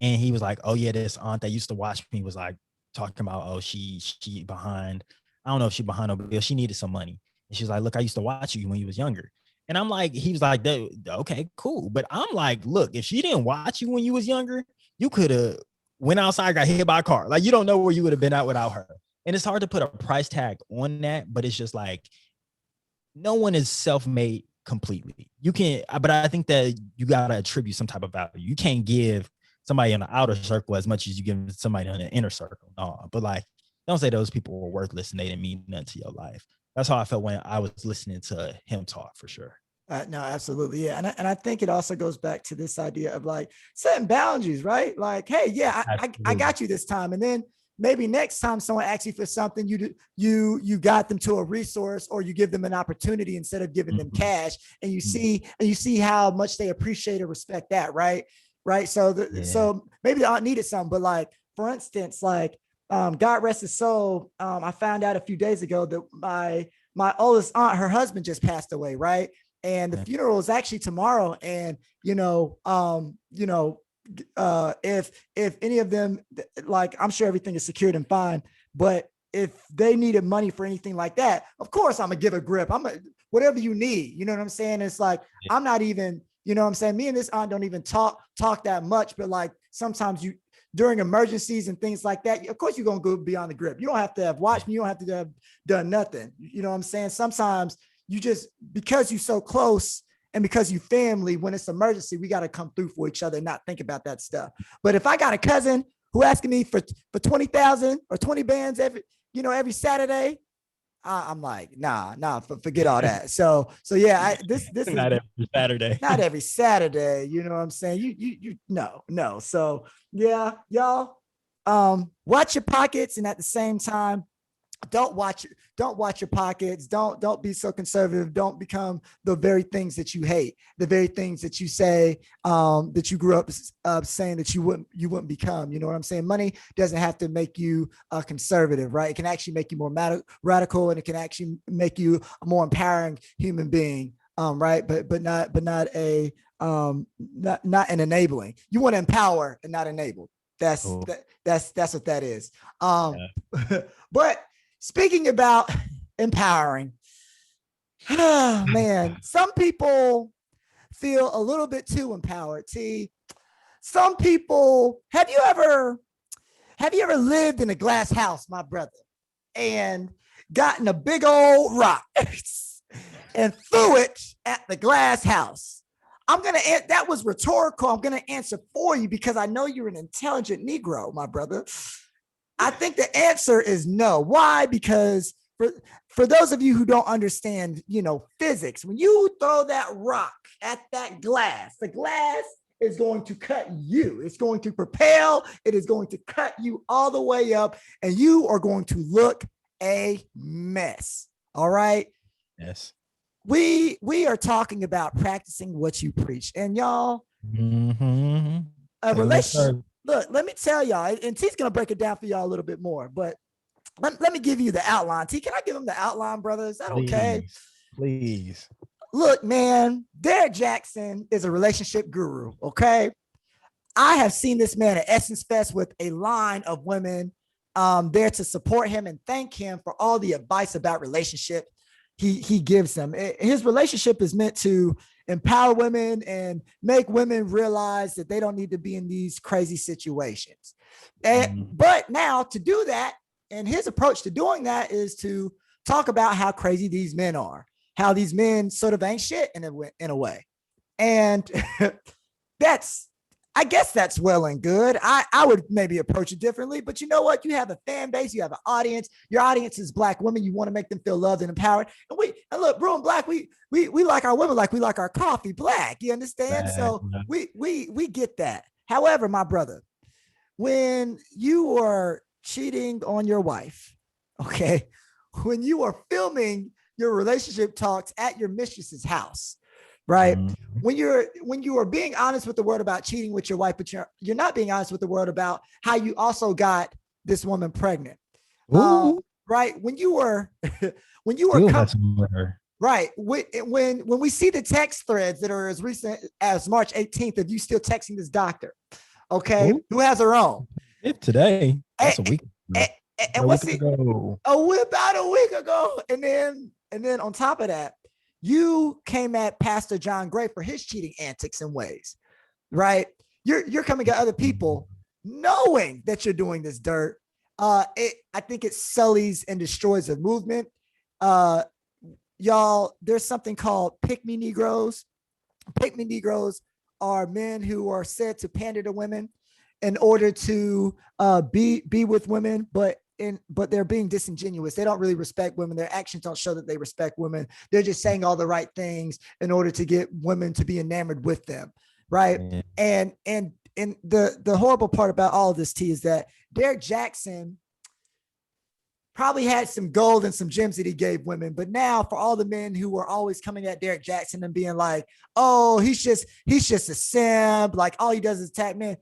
And he was like, oh yeah, this aunt that used to watch me was like talking about, oh, she behind, I don't know if she behind a bill, she needed some money. And she was like, look, I used to watch you when you was younger. And I'm like, he was like, okay, cool. But I'm like, look, if she didn't watch you when you was younger, you could have went outside, got hit by a car. Like, you don't know where you would have been at without her. And it's hard to put a price tag on that, but it's just like, no one is self-made completely. You can't, but I think that you got to attribute some type of value. You can't give somebody in the outer circle as much as you give somebody in the inner circle. No, but like, don't say those people were worthless and they didn't mean nothing to your life. That's how I felt when I was listening to him talk, for sure. No, absolutely. Yeah. And I think it also goes back to this idea of like setting boundaries, right? Like, hey, yeah, I got you this time. And then maybe next time someone asks you for something, you got them to a resource, or you give them an opportunity instead of giving them cash, and you see how much they appreciate or respect that. Right. Right. So, so maybe the aunt needed something, but like, for instance, like, God rest his soul. I found out a few days ago that my oldest aunt, her husband just passed away. Right. And the funeral is actually tomorrow. And, if any of them, like, I'm sure everything is secured and fine, but if they needed money for anything like that, of course I'm gonna give a grip. Whatever you need, you know what I'm saying? It's like, I'm not even, you know what I'm saying? Me and this aunt don't even talk that much, but like, sometimes during emergencies and things like that, of course you're going to go beyond the grip. You don't have to have watched me. You don't have to have done nothing. You know what I'm saying? Sometimes you just, because you're so close and because you family, when it's emergency, we got to come through for each other and not think about that stuff. But if I got a cousin who asking me for 20,000 or 20 bands every Saturday, I'm like, nah, forget all that. So yeah, this is not every Saturday. Not every Saturday. You know what I'm saying? You no. So yeah, y'all, watch your pockets, and at the same time, don't watch your pockets. Don't be so conservative. Don't become the very things that you hate, the very things that you say, that you grew up saying that you wouldn't become. You know what I'm saying? Money doesn't have to make you conservative, right? It can actually make you more radical, and it can actually make you a more empowering human being, right? But not not an enabling. You want to empower and not enable. That's what that is. But speaking about empowering, man, some people feel a little bit too empowered. Some people, have you ever lived in a glass house, my brother, and gotten a big old rock and threw it at the glass house? That was rhetorical. I'm going to answer for you because I know you're an intelligent Negro, my brother. I think the answer is no. Why? Because for those of you who don't understand, physics, when you throw that rock at that glass, the glass is going to cut you. It's going to propel. It is going to cut you all the way up, and you are going to look a mess. All right. Yes. We are talking about practicing what you preach, and y'all, a relationship. Look, let me tell y'all, and T's going to break it down for y'all a little bit more, but let me give you the outline. T, can I give him the outline, brother? Is that okay? Please. Look, man, Derrick Jaxson is a relationship guru, okay? I have seen this man at Essence Fest with a line of women there to support him and thank him for all the advice about relationship he gives them. His relationship is meant to empower women and make women realize that they don't need to be in these crazy situations. But now to do that, and his approach to doing that is to talk about how crazy these men are, how these men sort of ain't shit in a way. And I guess that's well and good. I would maybe approach it differently, but you know what? You have a fan base, you have an audience. Your audience is Black women. You want to make them feel loved and empowered. And look, Brewin Black, we like our women like we like our coffee black. You understand? So we get that. However, my brother, when you are cheating on your wife, okay, when you are filming your relationship talks at your mistress's house, right? When you are being honest with the world about cheating with your wife, but you're not being honest with the world about how you also got this woman pregnant, right? When you were right, when we see the text threads that are as recent as March 18th of you still texting this doctor, okay, who has her own. If today, that's a week. And what's it? About a week ago, and then on top of that, you came at Pastor John Gray for his cheating antics and ways, right? You're coming at other people knowing that you're doing this dirt, I think it sullies and destroys the movement. Y'all, there's something called pick-me Negroes. Pick-me Negroes are men who are said to pander to women in order to be with women, but they're being disingenuous. They don't really respect women. Their actions don't show that they respect women. They're just saying all the right things in order to get women to be enamored with them, right? Yeah. And the horrible part about all of this, T, is that Derrick Jaxson probably had some gold and some gems that he gave women. But now for all the men who were always coming at Derrick Jaxson and being like, oh, he's just a simp, like all he does is attack men,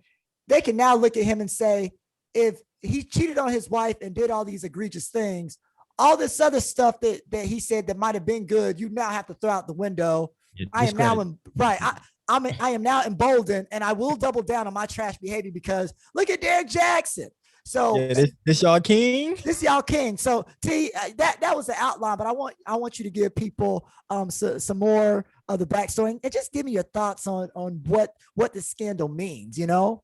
they can now look at him and say, if he cheated on his wife and did all these egregious things, all this other stuff that he said that might have been good, you now have to throw out the window. I am now emboldened, and I will double down on my trash behavior because look at Derrick Jaxson. So yeah, this y'all king. This y'all king. So T, that was the outline, but I want you to give people some more of the backstory and just give me your thoughts on what the scandal means. You know.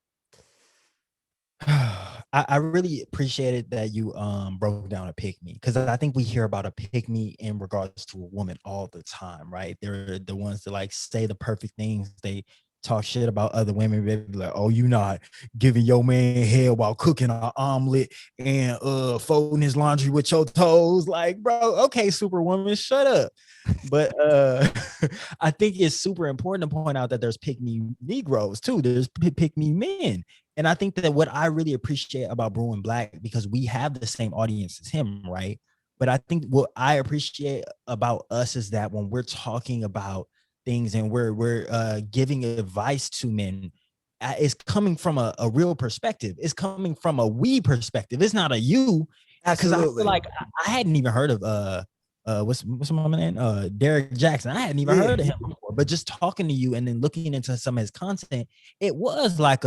I really appreciated that you broke down a pick me, because I think we hear about a pick me in regards to a woman all the time, right? They're the ones that like say the perfect things. They talk shit about other women. They be like, oh, you not giving your man head while cooking an omelet and folding his laundry with your toes. Like, bro, okay, Superwoman, shut up. But I think it's super important to point out that there's pick me Negroes too. There's pick me men. And I think that what I really appreciate about Brewin Black, because we have the same audience as him, right? But I think what I appreciate about us is that when we're talking about things and we're giving advice to men, it's coming from a real perspective. It's coming from a we perspective. It's not a you. Absolutely. I feel like I hadn't even heard of what's my name? Derrick Jaxson. I hadn't even heard of him before, but just talking to you and then looking into some of his content, it was like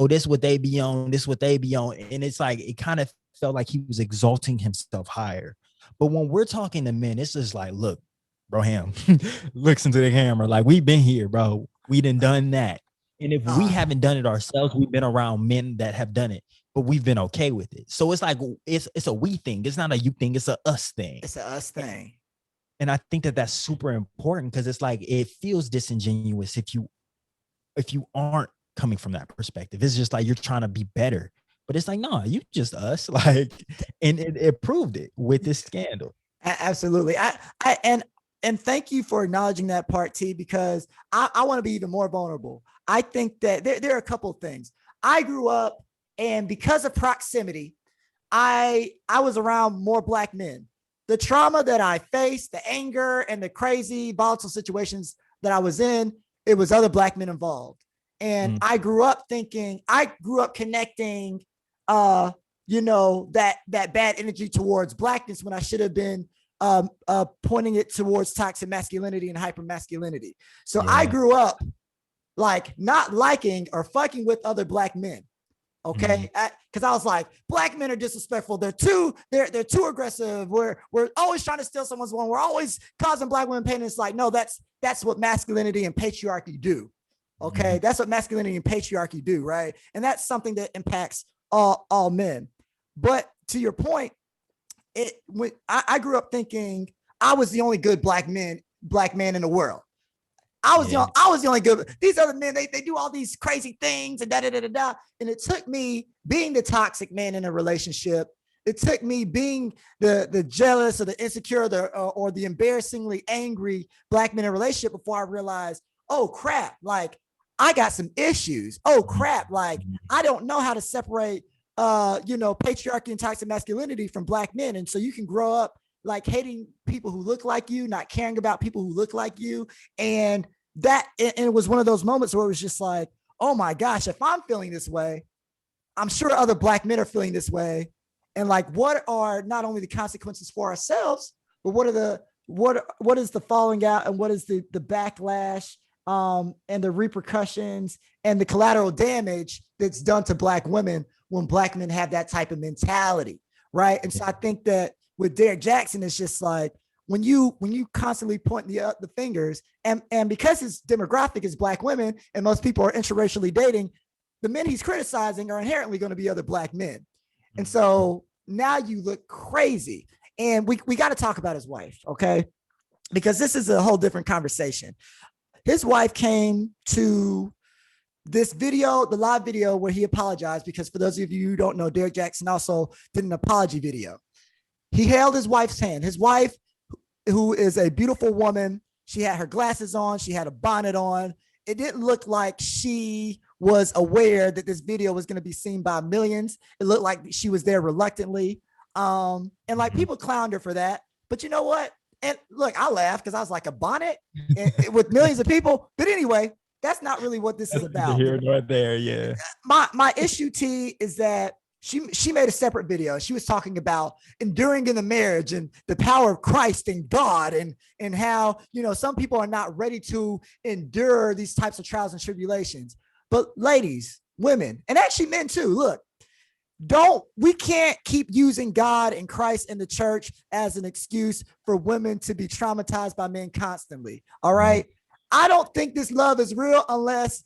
this what they be on, this what they be on. And it's like, it kind of felt like he was exalting himself higher. But when we're talking to men, it's just like, look, bro, looks into the camera. Like, we've been here, bro. We done that. And if we haven't done it ourselves, we've been around men that have done it, but we've been okay with it. So it's like, it's a we thing. It's not a you thing. It's a us thing. It's a us thing. And I think that that's super important, because it's like, it feels disingenuous if you aren't coming from that perspective. It's just like you're trying to be better, but it's like, no, you just us. Like, and it proved it with this scandal. Absolutely. And thank you for acknowledging that part, T, because I want to be even more vulnerable. I think that there are a couple of things. I grew up, and because of proximity, I was around more Black men. The trauma that I faced, the anger and the crazy volatile situations that I was in, it was other Black men involved. And I grew up connecting, that bad energy towards Blackness when I should have been pointing it towards toxic masculinity and hypermasculinity. So I grew up like not liking or fucking with other Black men. Okay. Cause I was like, Black men are disrespectful. They're too aggressive. We're always trying to steal someone's one. We're always causing Black women pain. And it's like, no, that's what masculinity and patriarchy do. Okay. That's what masculinity and patriarchy do. Right. And that's something that impacts all men. But to your point, when I grew up thinking I was the only good Black man in the world. I was the only good. These other men, they do all these crazy things and da. And it took me being the toxic man in a relationship. It took me being the jealous or the insecure or the embarrassingly angry Black man in a relationship before I realized, oh crap, like I got some issues. Oh crap, like I don't know how to separate patriarchy and toxic masculinity from Black men. And so you can grow up like hating people who look like you, not caring about people who look like you. And it was one of those moments where it was just like, oh my gosh, if I'm feeling this way, I'm sure other Black men are feeling this way. And like, what are not only the consequences for ourselves, but what is the falling out and what is the backlash and the repercussions and the collateral damage that's done to Black women when Black men have that type of mentality, right? And so I think that with Derrick Jaxson, it's just like when you constantly point the fingers, and because his demographic is Black women and most people are interracially dating, the men he's criticizing are inherently going to be other Black men. And so now you look crazy. And we got to talk about his wife, okay? Because this is a whole different conversation. His wife came to this video, the live video where he apologized, because for those of you who don't know, Derrick Jaxson also did an apology video. He held his wife's hand. His wife, who is a beautiful woman, she had her glasses on, she had a bonnet on. It didn't look like she was aware that this video was going to be seen by millions. It looked like she was there reluctantly. And like people clowned her for that. But you know what? And look, I laughed because I was like, a bonnet with millions of people. But anyway, that's not really what this is about. Here nor there, yeah. My issue, T, is that she made a separate video. She was talking about enduring in the marriage and the power of Christ and God, and how, you know, some people are not ready to endure these types of trials and tribulations. But ladies, women, and actually men too, look, we can't keep using God and Christ and the church as an excuse for women to be traumatized by men constantly. All right. I don't think this love is real unless,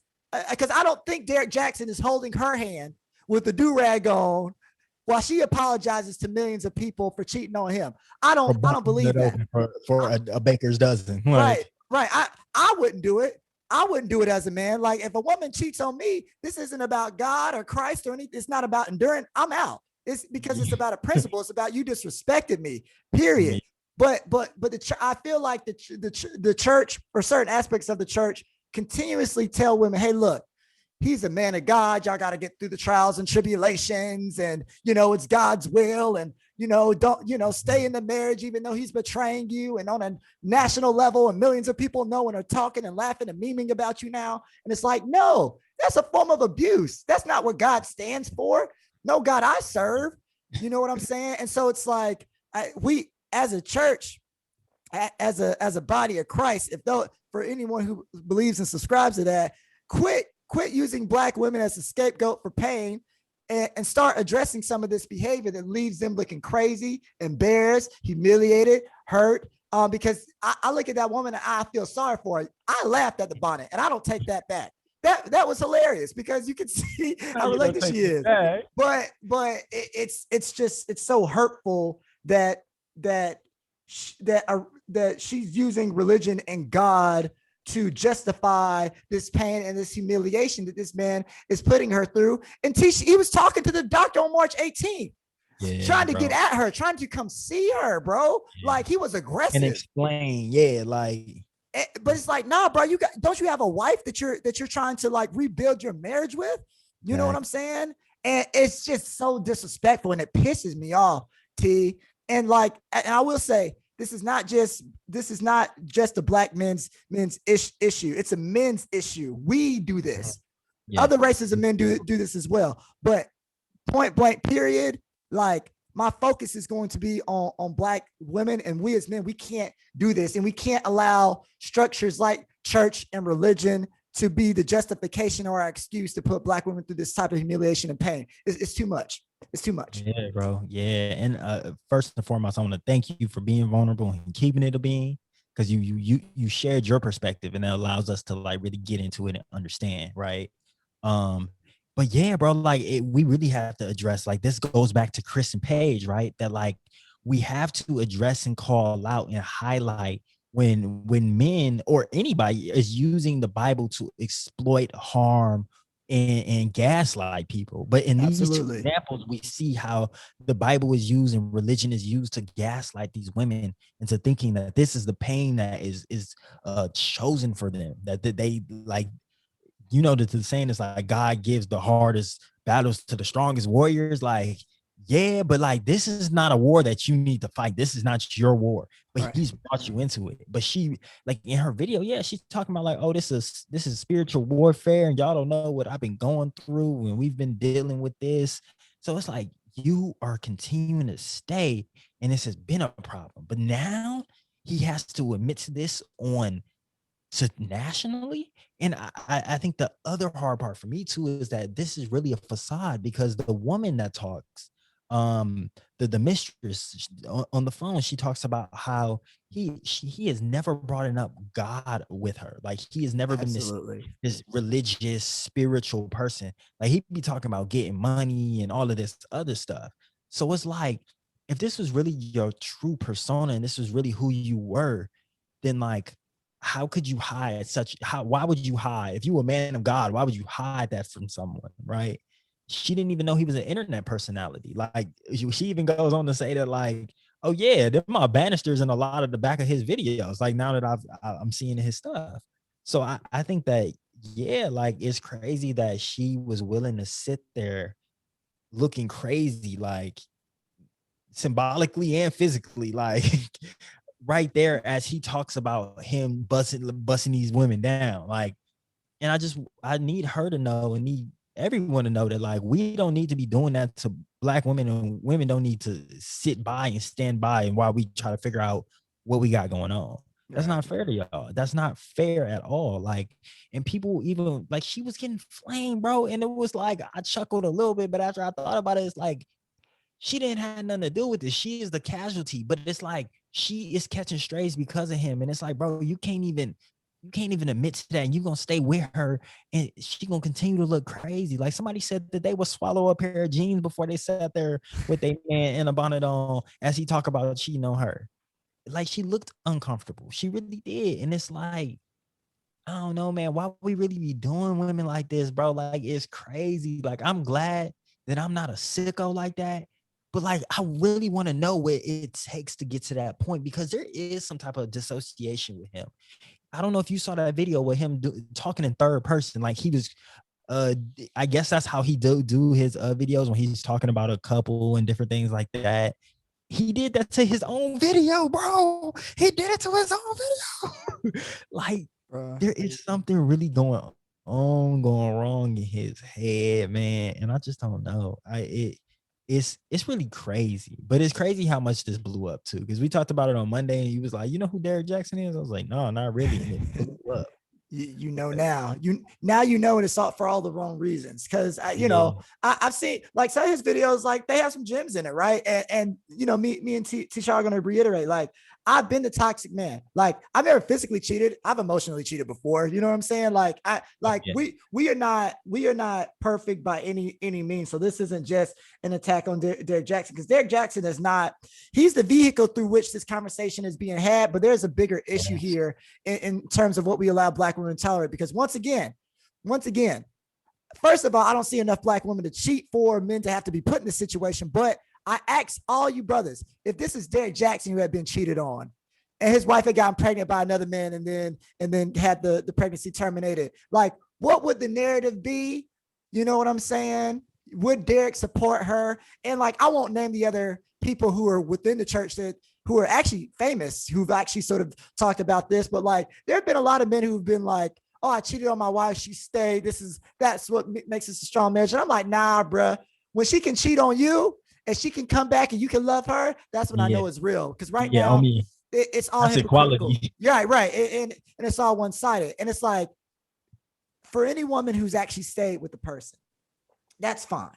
because I don't think Derrick Jaxson is holding her hand with the do-rag on while she apologizes to millions of people for cheating on him. I don't believe that. For a baker's dozen. Right. I wouldn't do it. I wouldn't do it as a man. Like, if a woman cheats on me, this isn't about God or Christ or anything. It's not about enduring. I'm out. It's because it's about a principle. It's about you disrespected me, period. But I feel like the church, or certain aspects of the church, continuously tell women, hey, look, he's a man of God. Y'all got to get through the trials and tribulations, and, you know, it's God's will, and, you know, don't, you know, stay in the marriage, even though he's betraying you, and on a national level, and millions of people know and are talking and laughing and memeing about you now. And it's like, no, that's a form of abuse. That's not what God stands for. No God I serve. You know what I'm saying? And so it's like, we, as a church, as a body of Christ, for anyone who believes and subscribes to that, quit using Black women as a scapegoat for pain, and start addressing some of this behavior that leaves them looking crazy, embarrassed, humiliated, hurt. Because I look at that woman and I feel sorry for her. I laughed at the bonnet, and I don't take that back. That was hilarious, because you can see how reluctant she is. But it's so hurtful that she's using religion and God to justify this pain and this humiliation that this man is putting her through. And he was talking to the doctor on March 18th, trying to get at her, trying to come see her, bro. Like, he was aggressive. And explain, but it's like, nah, bro, don't you have a wife that you're trying to like rebuild your marriage with? You know what I'm saying? And it's just so disrespectful, and it pisses me off, T. And like, and I will say, this is not just a Black men's issue. It's a men's issue. We do this. Other races of men do this as well. But point blank, period. Like, my focus is going to be on Black women, and we as men, we can't do this, and we can't allow structures like church and religion to be the justification or our excuse to put Black women through this type of humiliation and pain. It's too much. It's too much. Yeah, bro. Yeah. And first and foremost, I want to thank you for being vulnerable and keeping it a being, because you shared your perspective, and that allows us to like really get into it and understand, right? But yeah, bro, like we really have to address, like, this goes back to Chris and Paige, right? That like we have to address and call out and highlight when men or anybody is using the Bible to exploit, harm, and gaslight people. But in these two examples, we see how the Bible is used and religion is used to gaslight these women into thinking that this is the pain that is chosen for them, that they like, you know, the saying is like, God gives the hardest battles to the strongest warriors. Like, yeah, but like, this is not a war that you need to fight. This is not your war, but he's brought you into it. But she, like, in her video, she's talking about like, oh, this is spiritual warfare, and y'all don't know what I've been going through, and we've been dealing with this. So it's like, you are continuing to stay, and this has been a problem. But now he has to admit to this nationally. And I think the other hard part for me too is that this is really a facade, because the woman that talks the mistress on the phone, she talks about how he has never brought up God with her. Like he has never been Absolutely. this religious, spiritual person. Like he'd be talking about getting money and all of this other stuff. So it's like, if this was really your true persona and this was really who you were, then like, how could you hide why would you hide? If you were a man of God, why would you hide that from someone, right? She didn't even know he was an internet personality. Like she even goes on to say that, like, oh yeah, they're my banisters in a lot of the back of his videos. Like now that I'm seeing his stuff. So I think that, yeah, like it's crazy that she was willing to sit there looking crazy, like symbolically and physically, like right there as he talks about him busting these women down. Like, and I need her to know and need everyone to know that like we don't need to be doing that to Black women, and women don't need to sit by and stand by and while we try to figure out what we got going on. That's Right. not fair to y'all. That's not fair at all. Like, and people even like she was getting flamed, bro. And it was like I chuckled a little bit, but after I thought about it, it's like she didn't have nothing to do with it. She is the casualty, but it's like she is catching strays because of him. And it's like, bro, you can't even admit to that. And you're gonna stay with her and she gonna continue to look crazy. Like somebody said that they would swallow a pair of jeans before they sat there with a man in a bonnet on as he talk about cheating on her. Like she looked uncomfortable. She really did. And it's like, I don't know, man, why we really be doing women like this, bro? Like it's crazy. Like I'm glad that I'm not a sicko like that. But like, I really want to know what it takes to get to that point, because there is some type of dissociation with him. I don't know if you saw that video with him talking in third person. Like he was, I guess that's how he do his videos when he's talking about a couple and different things like that. He did that to his own video, bro. He did it to his own video. Like there is something really going wrong in his head, man. And I just don't know. It's really crazy, but it's crazy how much this blew up too. Because we talked about it on Monday, and he was like, "You know who Derrick Jaxson is?" I was like, "No, not really." And it blew up. You know now you know, and it's all for all the wrong reasons, because Yeah. I've seen like some of his videos, like they have some gems in it, right? And me and Tisha are going to reiterate, like I've been the toxic man. Like I've never physically cheated. I've emotionally cheated before. You know what I'm saying? Like Yeah. we are not perfect by any means. So this isn't just an attack on Derrick Jaxson, because Derrick Jaxson is not. He's the vehicle through which this conversation is being had. But there's a bigger issue Yes. here in terms of what we allow Black women to tolerate. Because once again, first of all, I don't see enough Black women to cheat for men to have to be put in this situation. But I ask all you brothers, if this is Derrick Jaxson who had been cheated on, and his wife had gotten pregnant by another man, and then had the pregnancy terminated, like what would the narrative be? You know what I'm saying? Would Derrick support her? And like I won't name the other people who are within the church who are actually famous, who've actually sort of talked about this, but like there have been a lot of men who've been like, oh, I cheated on my wife, she stayed. That's what makes us a strong marriage. And I'm like, nah, bruh. When she can cheat on you and she can come back and you can love her, that's when I know it's real. Because right Yeah, on now, me. it's all That's hypocritical. equality. Yeah, right. And it's all one-sided. And it's like, for any woman who's actually stayed with the person, that's fine.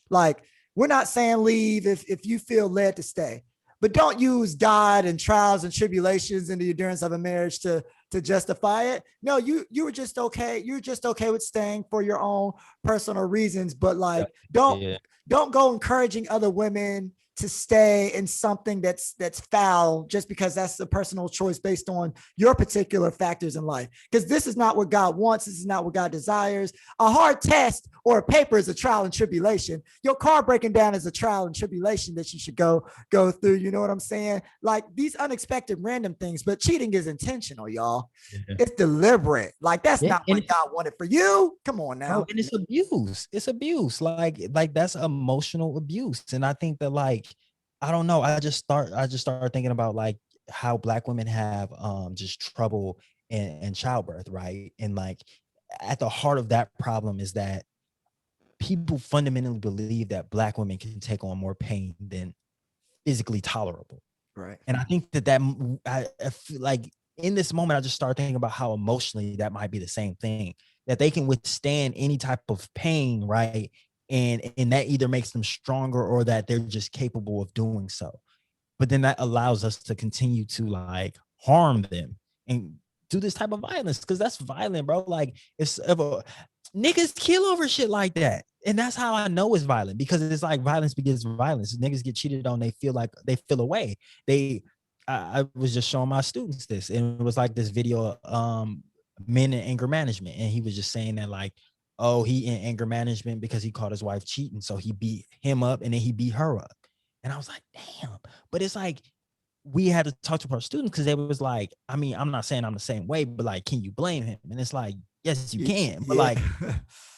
Like, we're not saying leave if you feel led to stay, but don't use God and trials and tribulations and the endurance of a marriage to justify it. No, you were just okay. You're just okay with staying for your own personal reasons, but like Yeah. don't go encouraging other women to stay in something that's foul just because that's a personal choice based on your particular factors in life. Because this is not what God wants. This is not what God desires. A hard test or a paper is a trial and tribulation. Your car breaking down is a trial and tribulation that you should go through. You know what I'm saying? Like these unexpected random things, but cheating is intentional, y'all. Yeah. It's deliberate. Like that's not And what God wanted for you. Come on now. bro, and it's abuse. It's abuse. Like that's emotional abuse. And I think that like, I don't know. I just started thinking about like how Black women have just trouble in childbirth, right? And like at the heart of that problem is that people fundamentally believe that Black women can take on more pain than physically tolerable. Right. And I think that I feel like in this moment, I just started thinking about how emotionally that might be the same thing, that they can withstand any type of pain, right? and that either makes them stronger or that they're just capable of doing so. But then that allows us to continue to like harm them and do this type of violence, because that's violent, bro. Like if niggas kill over shit like that. And that's how I know it's violent, because it's like violence begets violence. Niggas get cheated on, they feel like they feel away. I was just showing my students this, and it was like this video, men in anger management, and he was just saying that like, oh, he in anger management because he caught his wife cheating, so he beat him up and then he beat her up. And I was like, damn. But it's like, we had to talk to our students, because they was like, I mean, I'm not saying I'm the same way, but like, can you blame him? And it's like, yes, you can. But like,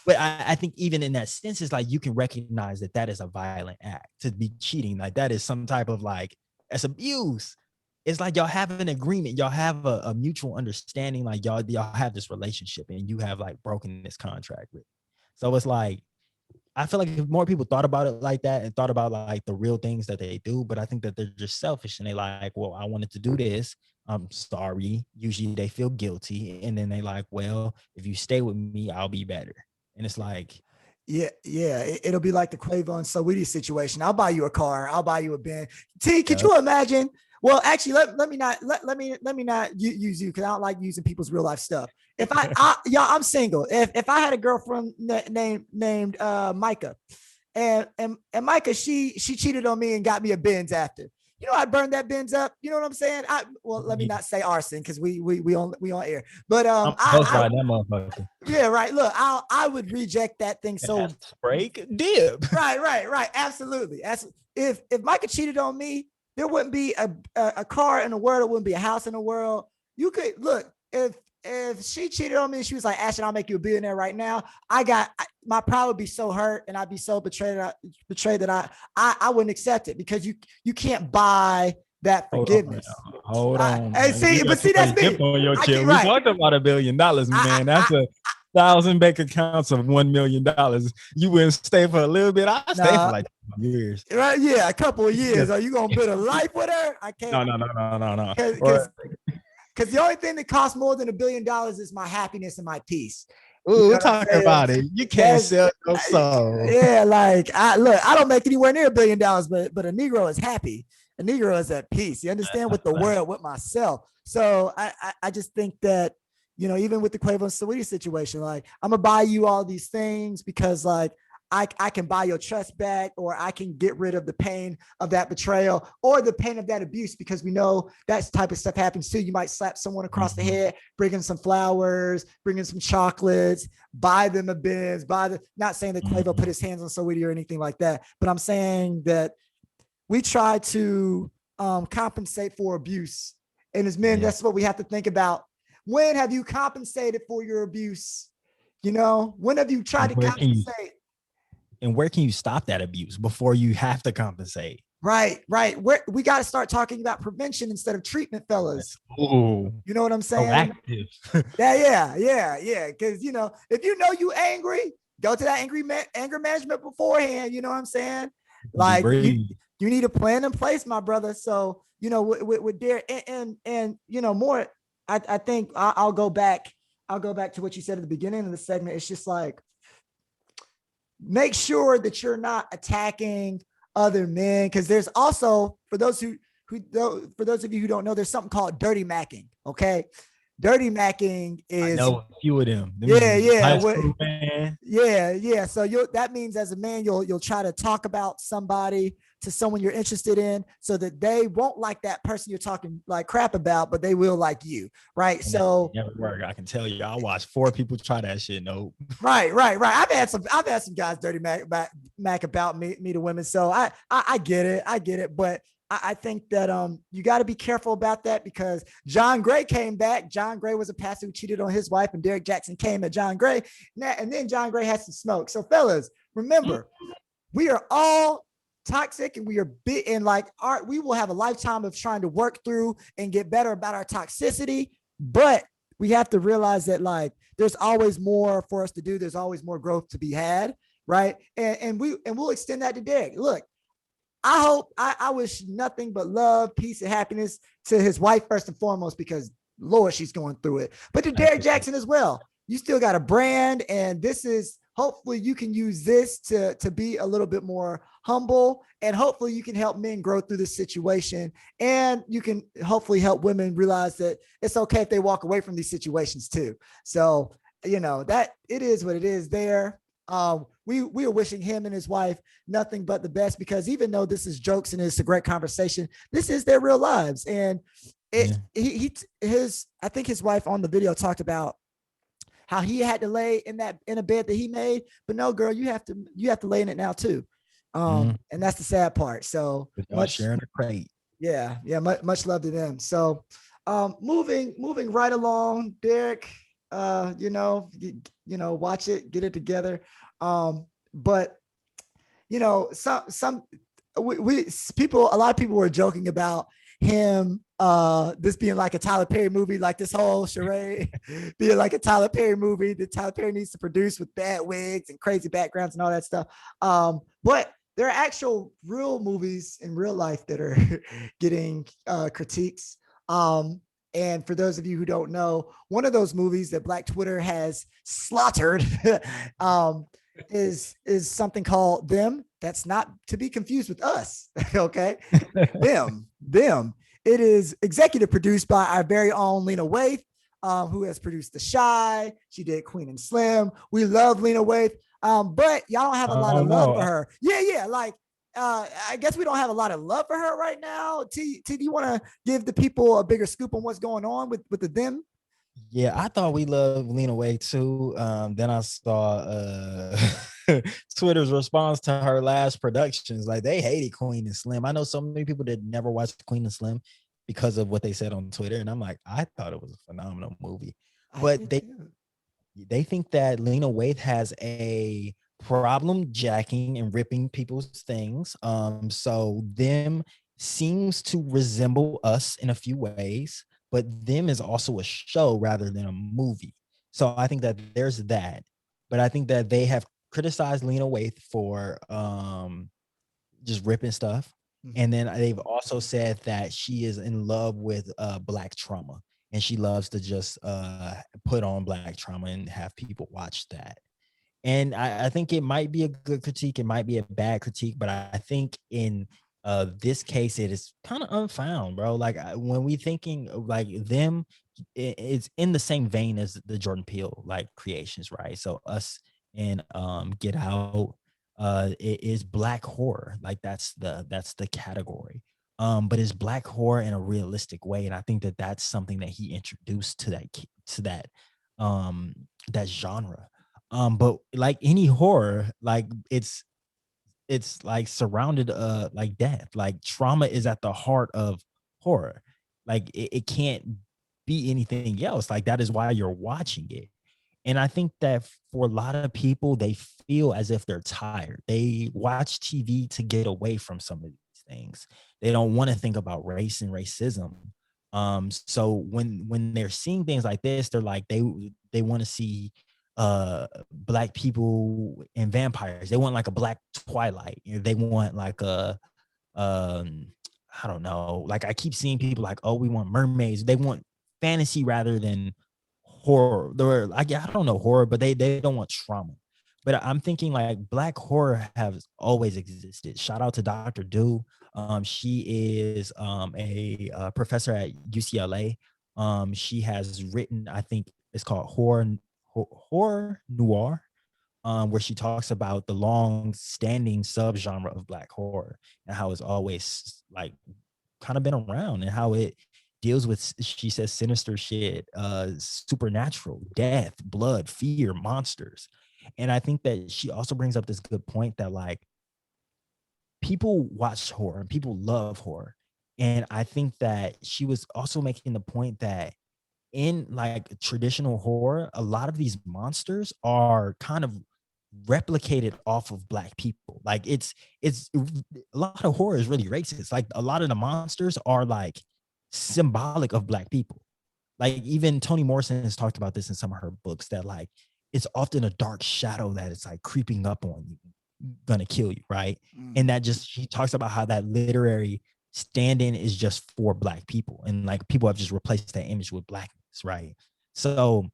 but I think even in that sense, it's like you can recognize that that is a violent act, to be cheating. Like that is some type of like, that's abuse. It's like y'all have an agreement, y'all have a mutual understanding, like y'all have this relationship, and you have like broken this contract with. So it's like, I feel like if more people thought about it like that and thought about like the real things that they do, but I think that they're just selfish, and they like, well, I wanted to do this. I'm sorry. Usually they feel guilty, and then they like, well, if you stay with me, I'll be better. And it's like, yeah, it'll be like the Quavo and Saweetie situation. I'll buy you a car. I'll buy you a Benz. T, could you imagine? Well, actually, let me not use you, because I don't like using people's real life stuff. If I'm single. If I had a girlfriend named Micah, and Micah, she cheated on me and got me a Benz after. You know, I burned that Benz up. You know what I'm saying? Let me not say arson, because we on air. But that motherfucker. Yeah, right. Look, I would reject that thing. So break dip. Right. Absolutely. If Micah cheated on me, there wouldn't be a car in the world. There wouldn't be a house in the world. You could look, if she cheated on me and she was like, Ashton, I'll make you a billionaire right now, my pride would be so hurt, and I'd be so betrayed that I wouldn't accept it, because you can't buy that forgiveness. Hold on. Hey, see, that's me. On your we talked about $1 billion, man. That's 1,000 bank accounts of $1 million. You wouldn't stay for a little bit. I stay for like years. Right? Yeah, a couple of years. Are you gonna build a life with her? I can't. No. Because the only thing that costs more than $1 billion is my happiness and my peace. Ooh, we're talking about it. You can't sell your soul. Yeah, like I don't make anywhere near $1 billion, but a Negro is happy. A Negro is at peace. You understand, with the world, with myself. So I just think that, you know, even with the Quavo and Saweetie situation, like, I'm gonna buy you all these things because like I can buy your trust back, or I can get rid of the pain of that betrayal or the pain of that abuse, because we know that type of stuff happens too. You might slap someone across the head, bring in some flowers, bring in some chocolates, buy them a Benz, not saying that Quavo put his hands on Saweetie or anything like that, but I'm saying that we try to compensate for abuse. And as men, that's what we have to think about. When have you compensated for your abuse? You know, when have you tried to compensate? And where can you stop that abuse before you have to compensate? Right. We got to start talking about prevention instead of treatment, fellas. Ooh. You know what I'm saying? Yeah. Because, you know, if you know you angry, go to that anger management beforehand. You know what I'm saying? Like, you need a plan in place, my brother. So, you know, with Derrick and you know, more, I think I'll go back to what you said at the beginning of the segment. It's just like, make sure that you're not attacking other men, because there's also, for those of you who don't know, there's something called dirty macking. Okay, dirty macking is, I know a few of them. Yeah. Yeah. So that means as a man, you'll try to talk about somebody to someone you're interested in, so that they won't like that person you're talking like crap about, but they will like you, right? And so never work. I can tell you, I watched 4 people try that shit. Nope. Right. I've had some guys dirty mac about me to women. So I get it, but I think that you got to be careful about that, because John Gray came back. John Gray was a pastor who cheated on his wife, and Derrick Jaxson came at John Gray, and then John Gray had some smoke. So fellas, remember, we are all toxic, and we are and like we will have a lifetime of trying to work through and get better about our toxicity, but we have to realize that like there's always more for us to do. There's always more growth to be had, right? And we'll extend that to Derrick. Look, I wish nothing but love, peace, and happiness to his wife first and foremost, because Lord, she's going through it. But to Derrick Jaxson as well. You still got a brand, and this is hopefully you can use this to be a little bit more humble, and hopefully you can help men grow through this situation, and you can hopefully help women realize that it's okay if they walk away from these situations too. So, that it is what it is there. We are wishing him and his wife nothing but the best, because even though this is jokes and it's a great conversation, this is their real lives. And I think his wife on the video talked about how he had to lay in a bed that he made, but no, girl, you have to lay in it now too. And that's the sad part. So much sharing a crate. Yeah. Much love to them. So, moving right along, Derrick, watch it, get it together. But some a lot of people were joking about him, this being like a Tyler Perry movie, like this whole charade being like a Tyler Perry movie that Tyler Perry needs to produce with bad wigs and crazy backgrounds and all that stuff. But there are actual real movies in real life that are getting critiques. And for those of you who don't know, one of those movies that Black Twitter has slaughtered is something called Them. That's not to be confused with Us. Okay. Them. It is executive produced by our very own Lena Waithe, who has produced The Shy. She did Queen and Slim. We love Lena Waithe. But y'all don't have a lot of love for her. Yeah. Like, I guess we don't have a lot of love for her right now. T, do you want to give the people a bigger scoop on what's going on with the Them? Yeah, I thought we loved Lena Waithe too. Then I saw Twitter's response to her last productions. Like, they hated Queen and Slim. I know so many people that never watched Queen and Slim because of what they said on Twitter. And I'm like, I thought it was a phenomenal movie. But they think that Lena Waithe has a problem jacking and ripping people's things. So Them seems to resemble Us in a few ways, but Them is also a show rather than a movie. So I think that there's that. But I think that they have criticized Lena Waithe for just ripping stuff. And then they've also said that she is in love with Black trauma, and she loves to just put on Black trauma and have people watch that. And I think it might be a good critique. It might be a bad critique, but I think in this case, it is kind of unfound, bro. Like, when we thinking of like Them, it's in the same vein as the Jordan Peele like creations, right? So Us and Get Out, it is Black horror. Like, that's the category. But it's Black horror in a realistic way, and I think that that's something that he introduced to that genre. But like any horror, like it's like surrounded like death. Like, trauma is at the heart of horror. Like, it can't be anything else. Like, that is why you're watching it. And I think that for a lot of people, they feel as if they're tired. They watch TV to get away from some of these things. They don't want to think about race and racism. So when they're seeing things like this, they're like, they want to see Black people and vampires. They want like a Black Twilight. They want like a I don't know. Like, I keep seeing people like, oh, we want mermaids. They want fantasy rather than horror. They're like, I don't know horror, but they don't want trauma. But I'm thinking like Black horror has always existed. Shout out to Dr. Do. She is a professor at UCLA. She has written, I think it's called horror noir, where she talks about the long-standing subgenre of Black horror and how it's always like kind of been around, and how it deals with, she says, sinister shit, supernatural, death, blood, fear, monsters. And I think that she also brings up this good point that like people watch horror and people love horror. And I think that she was also making the point that in like traditional horror, a lot of these monsters are kind of replicated off of Black people. Like, it's a lot of horror is really racist. Like, a lot of the monsters are like symbolic of Black people. Like, even Toni Morrison has talked about this in some of her books, that like it's often a dark shadow that is like creeping up on you, gonna kill you, right? And that just, she talks about how that literary stand-in is just for Black people, and like people have just replaced that image with Blackness, right? So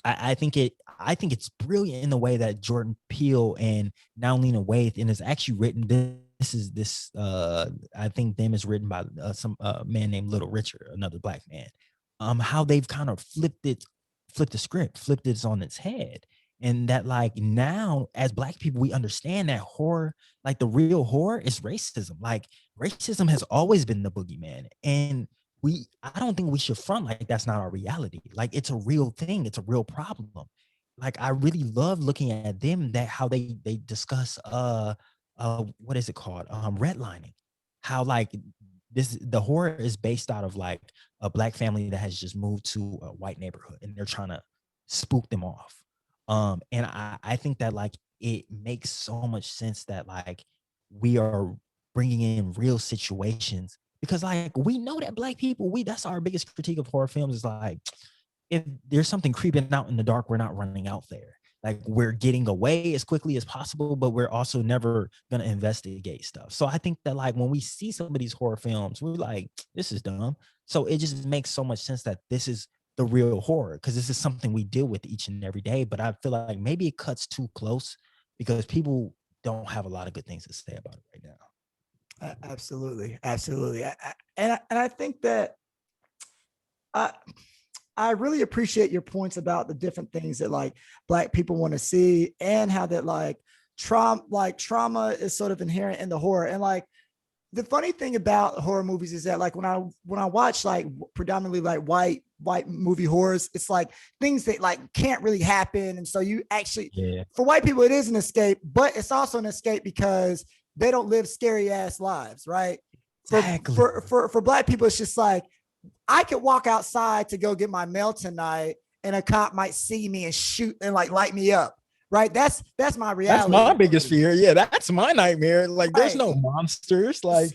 I think it's brilliant in the way that Jordan Peele and now Lena Waithe, and it's actually written. I think them is written by some man named Little Richard, another black man. How they've kind of flipped the script, flipped it on its head. And that, like, now as black people, we understand that horror, like the real horror is racism. Like, racism has always been the boogeyman. And I don't think we should front like that's not our reality. Like, it's a real thing, it's a real problem. Like, I really love looking at them, that how they discuss what is it called? Redlining. How, like, the horror is based out of like a black family that has just moved to a white neighborhood and they're trying to spook them off. And I think that, like, it makes so much sense that, like, we are bringing in real situations, because, like, we know that black people, that's our biggest critique of horror films, is like, if there's something creeping out in the dark, we're not running out there. Like, we're getting away as quickly as possible, but we're also never going to investigate stuff. So I think that, like, when we see some of these horror films, we're like, this is dumb. So it just makes so much sense that this is the real horror, because this is something we deal with each and every day. But I feel like maybe it cuts too close because people don't have a lot of good things to say about it right now. Absolutely. And I think that I really appreciate your points about the different things that, like, black people want to see, and how that, like, trauma is sort of inherent in the horror. And, like, the funny thing about horror movies is that, like, when I watch, like, predominantly like white movie horrors, it's like things that, like, can't really happen. And so you actually, for white people, it is an escape, but it's also an escape because they don't live scary ass lives, right? Exactly. For black people, it's just like, I could walk outside to go get my mail tonight and a cop might see me and shoot and, like, light me up. Right. That's my reality. That's my biggest fear. Yeah, that's my nightmare. Like, there's no monsters. Like,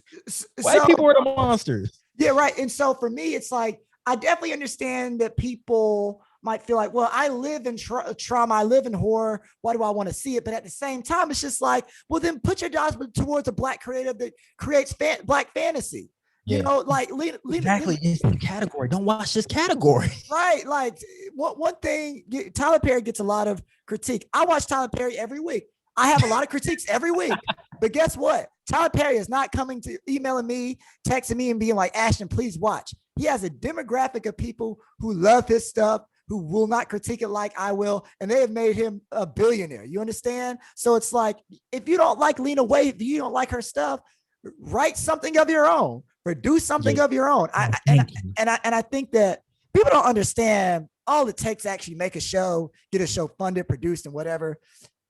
white people are the monsters. Yeah, right. And so for me, it's like, I definitely understand that people might feel like, well, I live in trauma, I live in horror, why do I want to see it? But at the same time, it's just like, well, then put your dollars towards a black creative that creates black fantasy. You know, like, exactly. It's the category. Don't watch this category. Right. Like, one thing, Tyler Perry gets a lot of critique. I watch Tyler Perry every week. I have a lot of critiques every week. But guess what? Tyler Perry is not coming to emailing me, texting me, and being like, Ashton, please watch. He has a demographic of people who love his stuff, who will not critique it like I will. And they have made him a billionaire. You understand? So it's like, if you don't like Lena Waithe, if you don't like her stuff, write something of your own. Produce something of your own. And I think that people don't understand all it takes to actually make a show, get a show funded, produced, and whatever.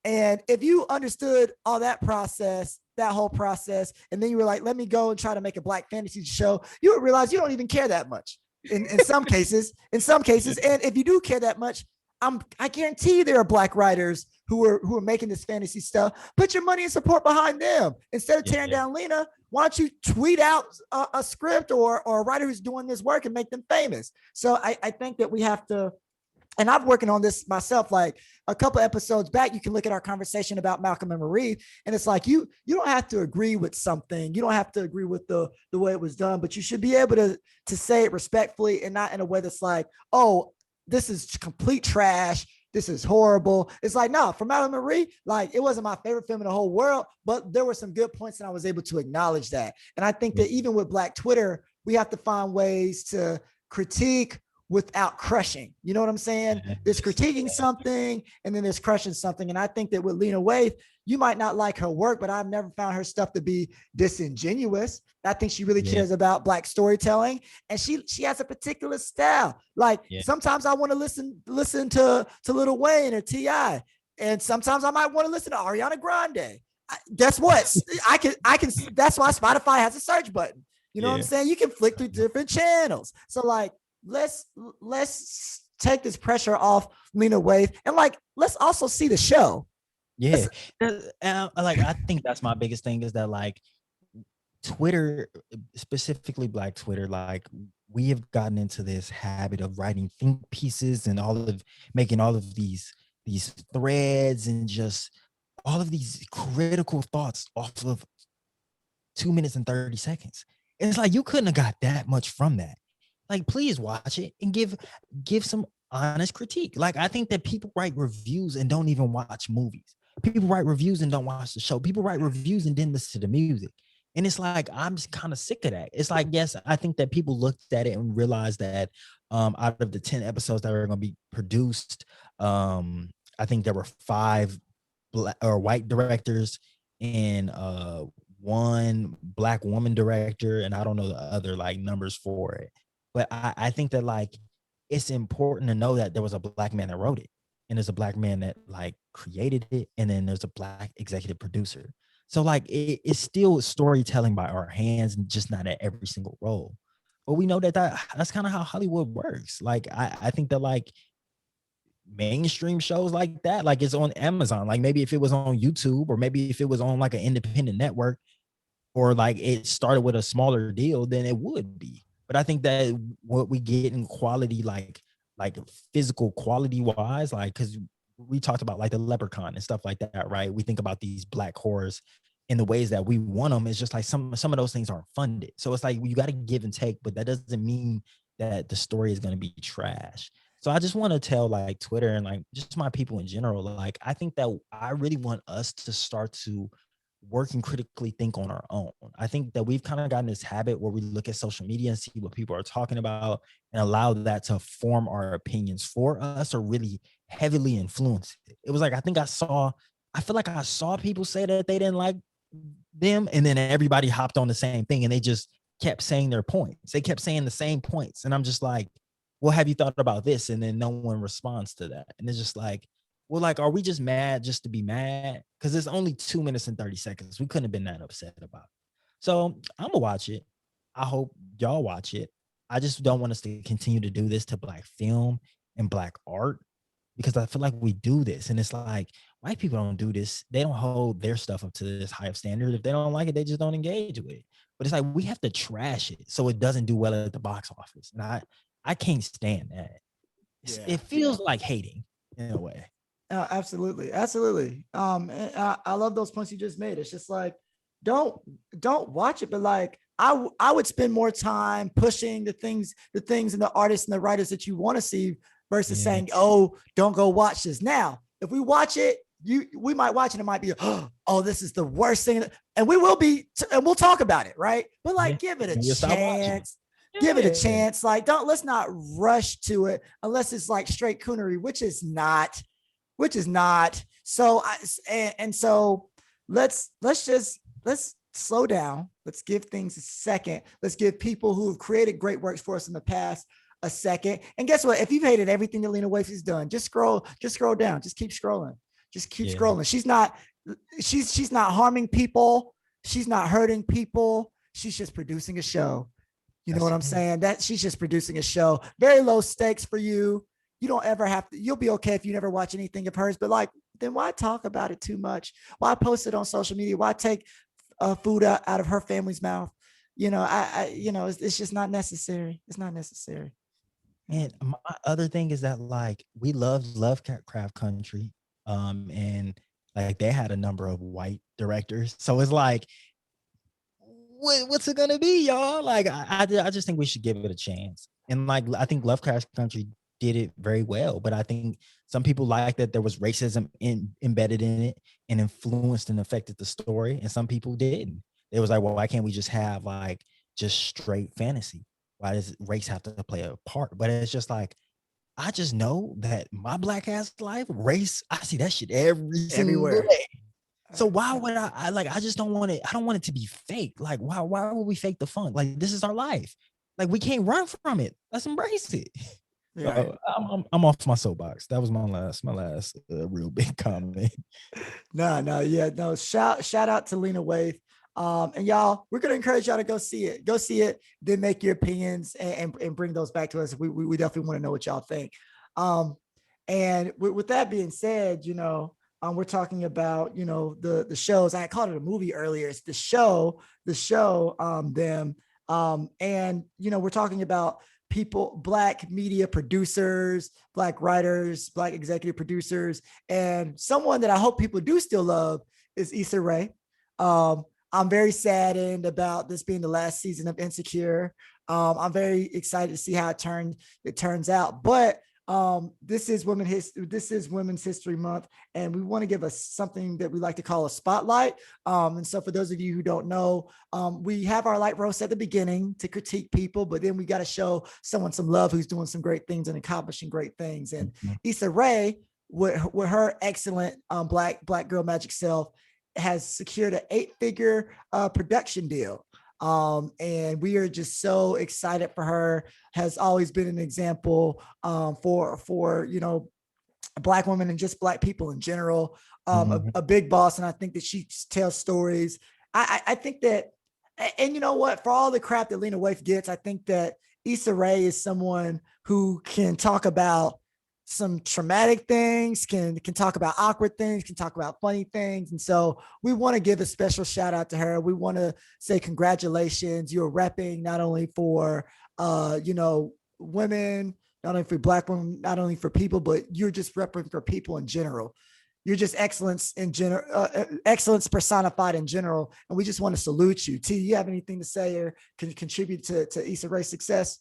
And if you understood all that process, that whole process, and then you were like, let me go and try to make a black fantasy show, you would realize you don't even care that much in some cases. And if you do care that much, I guarantee you there are black writers who are making this fantasy stuff. Put your money and support behind them. Instead of tearing down Lena, why don't you tweet out a script or a writer who's doing this work and make them famous? So I think that we have to, and I'm working on this myself, like a couple episodes back, you can look at our conversation about Malcolm and Marie, and it's like, you don't have to agree with something. You don't have to agree with the way it was done, but you should be able to say it respectfully and not in a way that's like, oh, this is complete trash. This is horrible. It's like, no, for Malcolm and Marie, like, it wasn't my favorite film in the whole world, but there were some good points and I was able to acknowledge that. And I think that even with Black Twitter, we have to find ways to critique without crushing. You know what I'm saying? There's critiquing something and then there's crushing something. And I think that with Lena Waithe, you might not like her work, but I've never found her stuff to be disingenuous. I think she really cares about black storytelling, and she has a particular style. Like sometimes I want to listen to Lil Wayne or T.I., and sometimes I might want to listen to Ariana Grande. Guess what? I can. That's why Spotify has a search button. You know what I'm saying? You can flick through different channels. So like, let's take this pressure off Lena Waithe, and like, let's also see the show. Yeah, like, I think that's my biggest thing is that, like, Twitter, specifically Black Twitter, like, we have gotten into this habit of writing think pieces and making all of these threads and just all of these critical thoughts off of 2 minutes and 30 seconds. And it's like, you couldn't have got that much from that. Like, please watch it and give some honest critique. Like, I think that people write reviews and don't even watch movies. People write reviews and don't watch the show. People write reviews and didn't listen to the music. And it's like, I'm just kind of sick of that. It's like, yes, I think that people looked at it and realized that out of the 10 episodes that are going to be produced, I think there were 5 black or white directors and one black woman director, and I don't know the other like numbers for it. But I think that like it's important to know that there was a black man that wrote it, and there's a black man that like created it, and then there's a black executive producer. So like it's still storytelling by our hands, and just not at every single role. But we know that that's kind of how Hollywood works. Like I think that like mainstream shows like that, like it's on Amazon. Like maybe if it was on YouTube, or maybe if it was on like an independent network, or like it started with a smaller deal, then it would be. But I think that what we get in quality, like physical quality wise, like because we talked about like the Leprechaun and stuff like that, right? We think about these black horrors in the ways that we want them. It's just like some of those things aren't funded. So it's like you got to give and take, but that doesn't mean that the story is going to be trash. So I just want to tell like Twitter and like just my people in general, like I think that I really want us to start to work and critically think on our own. I think that we've kind of gotten this habit where we look at social media and see what people are talking about and allow that to form our opinions for us, or really heavily influence it. It was like, I feel like I saw people say that they didn't like them, and then everybody hopped on the same thing and they just kept saying their points. They kept saying the same points. And I'm just like, well, have you thought about this? And then no one responds to that. And it's just like, well, like, are we just mad just to be mad? Because it's only 2 minutes and 30 seconds. We couldn't have been that upset about it. So I'm gonna watch it. I hope y'all watch it. I just don't want us to continue to do this to black film and black art, because I feel like we do this. And it's like, white people don't do this. They don't hold their stuff up to this high of standard. If they don't like it, they just don't engage with it. But it's like we have to trash it so it doesn't do well at the box office. And I can't stand that. It feels like hating in a way. Absolutely, absolutely. And I love those points you just made. It's just like, don't watch it, but like I would spend more time pushing the things and the artists and the writers that you want to see versus saying, oh, don't go watch this. Now, if we watch it, we might watch it. It might be, oh, this is the worst thing, and we will be, and we'll talk about it, right? But like, give it a chance. Give it a chance. Like, let's not rush to it unless it's like straight coonery, which is not. So so let's slow down. Let's give things a second. Let's give people who have created great works for us in the past a second. And guess what? If you've hated everything that Lena Waithe has done, just scroll down. Just keep scrolling. Just keep scrolling. She's not harming people. She's not hurting people. She's just producing a show. You know what I'm saying? That she's just producing a show. Very low stakes for you. You don't ever have to, you'll be okay if you never watch anything of hers, but like, then why talk about it too much? Why post it on social media? Why take food out of her family's mouth? You know, it's just not necessary. It's not necessary. And my other thing is that like we love Lovecraft Country, and like they had a number of white directors, so it's like, what's it gonna be, y'all? Like I just think we should give it a chance. And like I think Lovecraft Country did it very well, but I think some people like that there was racism embedded in it and influenced and affected the story, and some people didn't. It was like, well, why can't we just have like just straight fantasy? Why does race have to play a part? But it's just like, I just know that my black ass life, race, I see that shit everywhere. So why would I like, I just don't want it. I don't want it to be fake. Like, why would we fake the fun? Like, this is our life. Like, we can't run from it. Let's embrace it. So I'm off my soapbox. That was my last real big comment. No. Shout out to Lena Waithe. And y'all, we're gonna encourage y'all to go see it, then make your opinions and bring those back to us. We definitely want to know what y'all think. And with that being said, we're talking about, the shows. I called it a movie earlier. It's the show, them. And, we're talking about people, black media producers, black writers, black executive producers, and someone that I hope people do still love is Issa Rae. I'm very saddened about this being the last season of Insecure. I'm very excited to see how it turns out. But This is Women's History Month, and we want to give us something that we like to call a spotlight. And so for those of you who don't know, we have our light roast at the beginning to critique people, but then we got to show someone some love who's doing some great things and accomplishing great things. And Issa Rae, with her excellent black girl magic self, has secured an 8-figure production deal. And we are just so excited for her. Has always been an example for Black women and just Black people in general. A big boss, and I think that she tells stories. I think that, and you know what, for all the crap that Lena Waithe gets, I think that Issa Rae is someone who can talk about some traumatic things, can talk about awkward things, can talk about funny things. And so we want to give a special shout out to her. We want to say congratulations. You're repping not only for, women, not only for Black women, not only for people, but you're just repping for people in general. You're just excellence in general, excellence personified in general. And we just want to salute you. T, you have anything to say or can contribute to Issa Rae's success?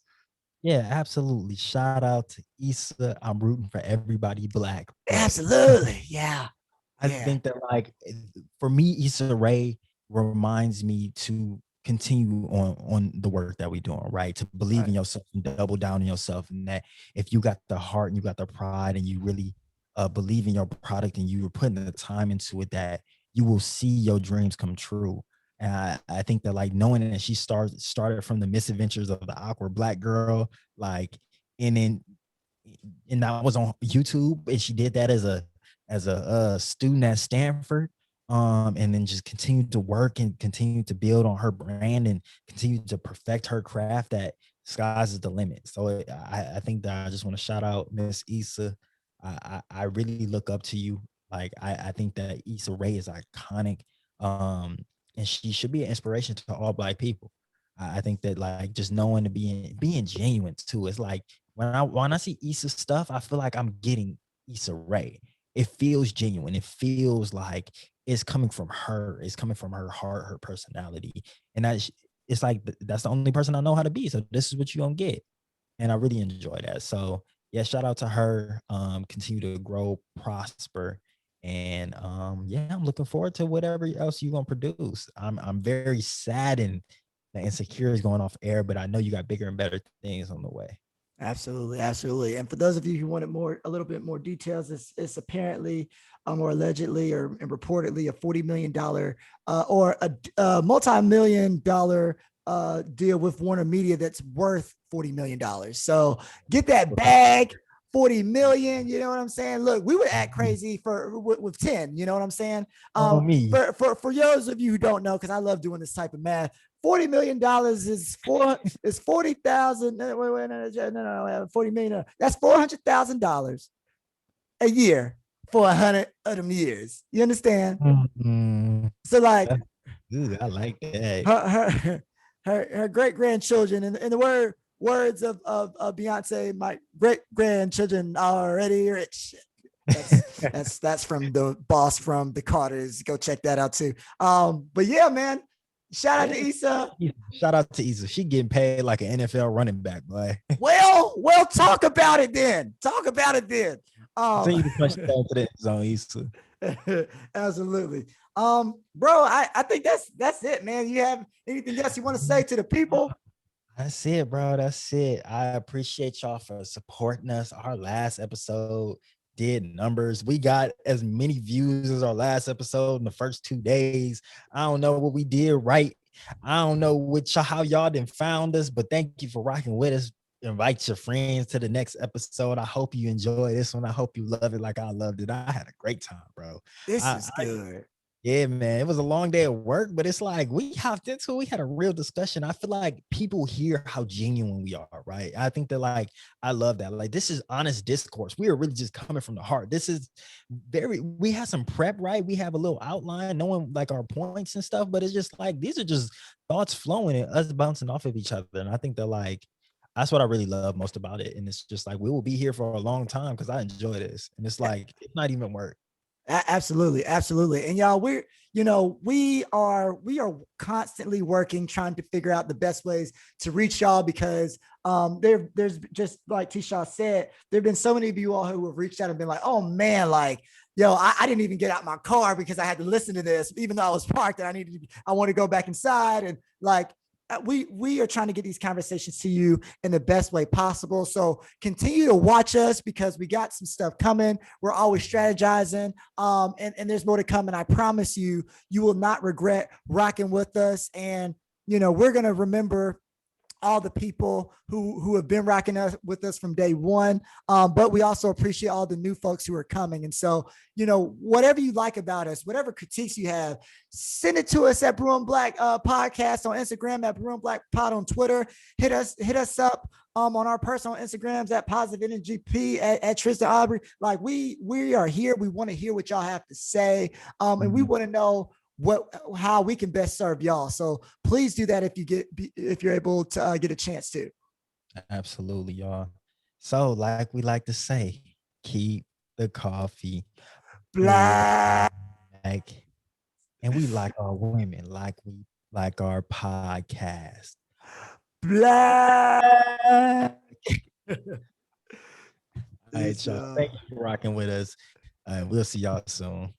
Yeah, absolutely. Shout out to Issa. I'm rooting for everybody Black. Absolutely. Yeah. I think that, like, for me, Issa Rae reminds me to continue on the work that we're doing, right? To believe in yourself and double down on yourself. And that if you got the heart and you got the pride and you really believe in your product and you were putting the time into it, that you will see your dreams come true. And I think that, like, knowing that she started from the misadventures of the awkward Black girl, like, and that was on YouTube, and she did that as a student at Stanford, and then just continued to work and continue to build on her brand and continue to perfect her craft. That sky's is the limit. So I think that I just want to shout out Miss Issa. I really look up to you. Like, I think that Issa Rae is iconic. And she should be an inspiration to all Black people. I think that, like, just knowing to being genuine too. It's like when I see Issa stuff, I feel like I'm getting Issa Rae. It feels genuine. It feels like it's coming from her. It's coming from her heart, her personality, and it's like that's the only person I know how to be. So this is what you're gonna get, and I really enjoy that. So yeah, shout out to her. Continue to grow, prosper. And yeah, I'm looking forward to whatever else you're gonna produce. I'm very saddened that Insecure is going off air, but I know you got bigger and better things on the way. Absolutely, absolutely. And for those of you who wanted a little bit more details, it's apparently or allegedly or reportedly a $40 million or a multi-million dollar deal with Warner Media that's worth $40 million. So get that bag. 40 million, you know what I'm saying? Look, we would act crazy with 10, you know what I'm saying? For those of you who don't know, because I love doing this type of math, $40 million is 40,000. No, 40 million. That's $400,000 a year for 100 of them years. You understand? So, like, dude, I like that. Her great grandchildren, in the words of Beyonce, my great grandchildren are already rich. That's from the boss from the Carters. Go check that out too. But yeah, man, shout out to Issa. Shout out to Issa. She getting paid like an NFL running back, boy. Well, talk about it then. Continue to push down to the end zone, Issa. Absolutely. Bro, I think that's it, man. You have anything else you want to say to the people? That's it, bro. That's it. I appreciate y'all for supporting us. Our last episode did numbers. We got as many views as our last episode in the first 2 days. I don't know what we did right. I don't know how y'all done found us, but thank you for rocking with us. Invite your friends to the next episode. I hope you enjoy this one. I hope you love it like I loved it. I had a great time, bro. This is good. Yeah, man, it was a long day at work, but it's like we hopped into it. We had a real discussion. I feel like people hear how genuine we are, right? I think that, like, I love that. Like, this is honest discourse. We are really just coming from the heart. This is we have some prep, right? We have a little outline, knowing like our points and stuff, but it's just like these are just thoughts flowing and us bouncing off of each other. And I think that, like, that's what I really love most about it. And it's just like we will be here for a long time because I enjoy this. And it's like it's not even work. Absolutely, absolutely. And y'all, we are constantly working, trying to figure out the best ways to reach y'all because there's just like Tisha said, there've been so many of you all who have reached out and been like, oh man, like, yo, I didn't even get out my car because I had to listen to this, even though I was parked and I want to go back inside. And like, we are trying to get these conversations to you in the best way possible. So continue to watch us because we got some stuff coming. We're always strategizing, and there's more to come. And I promise you, you will not regret rocking with us. And we're gonna remember all the people who have been rocking us with us from day one. But we also appreciate all the new folks who are coming. And so, whatever you like about us, whatever critiques you have, send it to us at Brewin Black Podcast on Instagram, at Brewin Black Pod on Twitter. Hit us up on our personal Instagrams at Positive Energy P, at Tristan Aubrey. Like we are here. We want to hear what y'all have to say. And we want to know how we can best serve y'all. So please do that if you're able to get a chance to. Absolutely, y'all. So like we like to say, keep the coffee black. And we like our women, like we like our podcast. Black. All right, y'all. Thank you for rocking with us. We'll see y'all soon.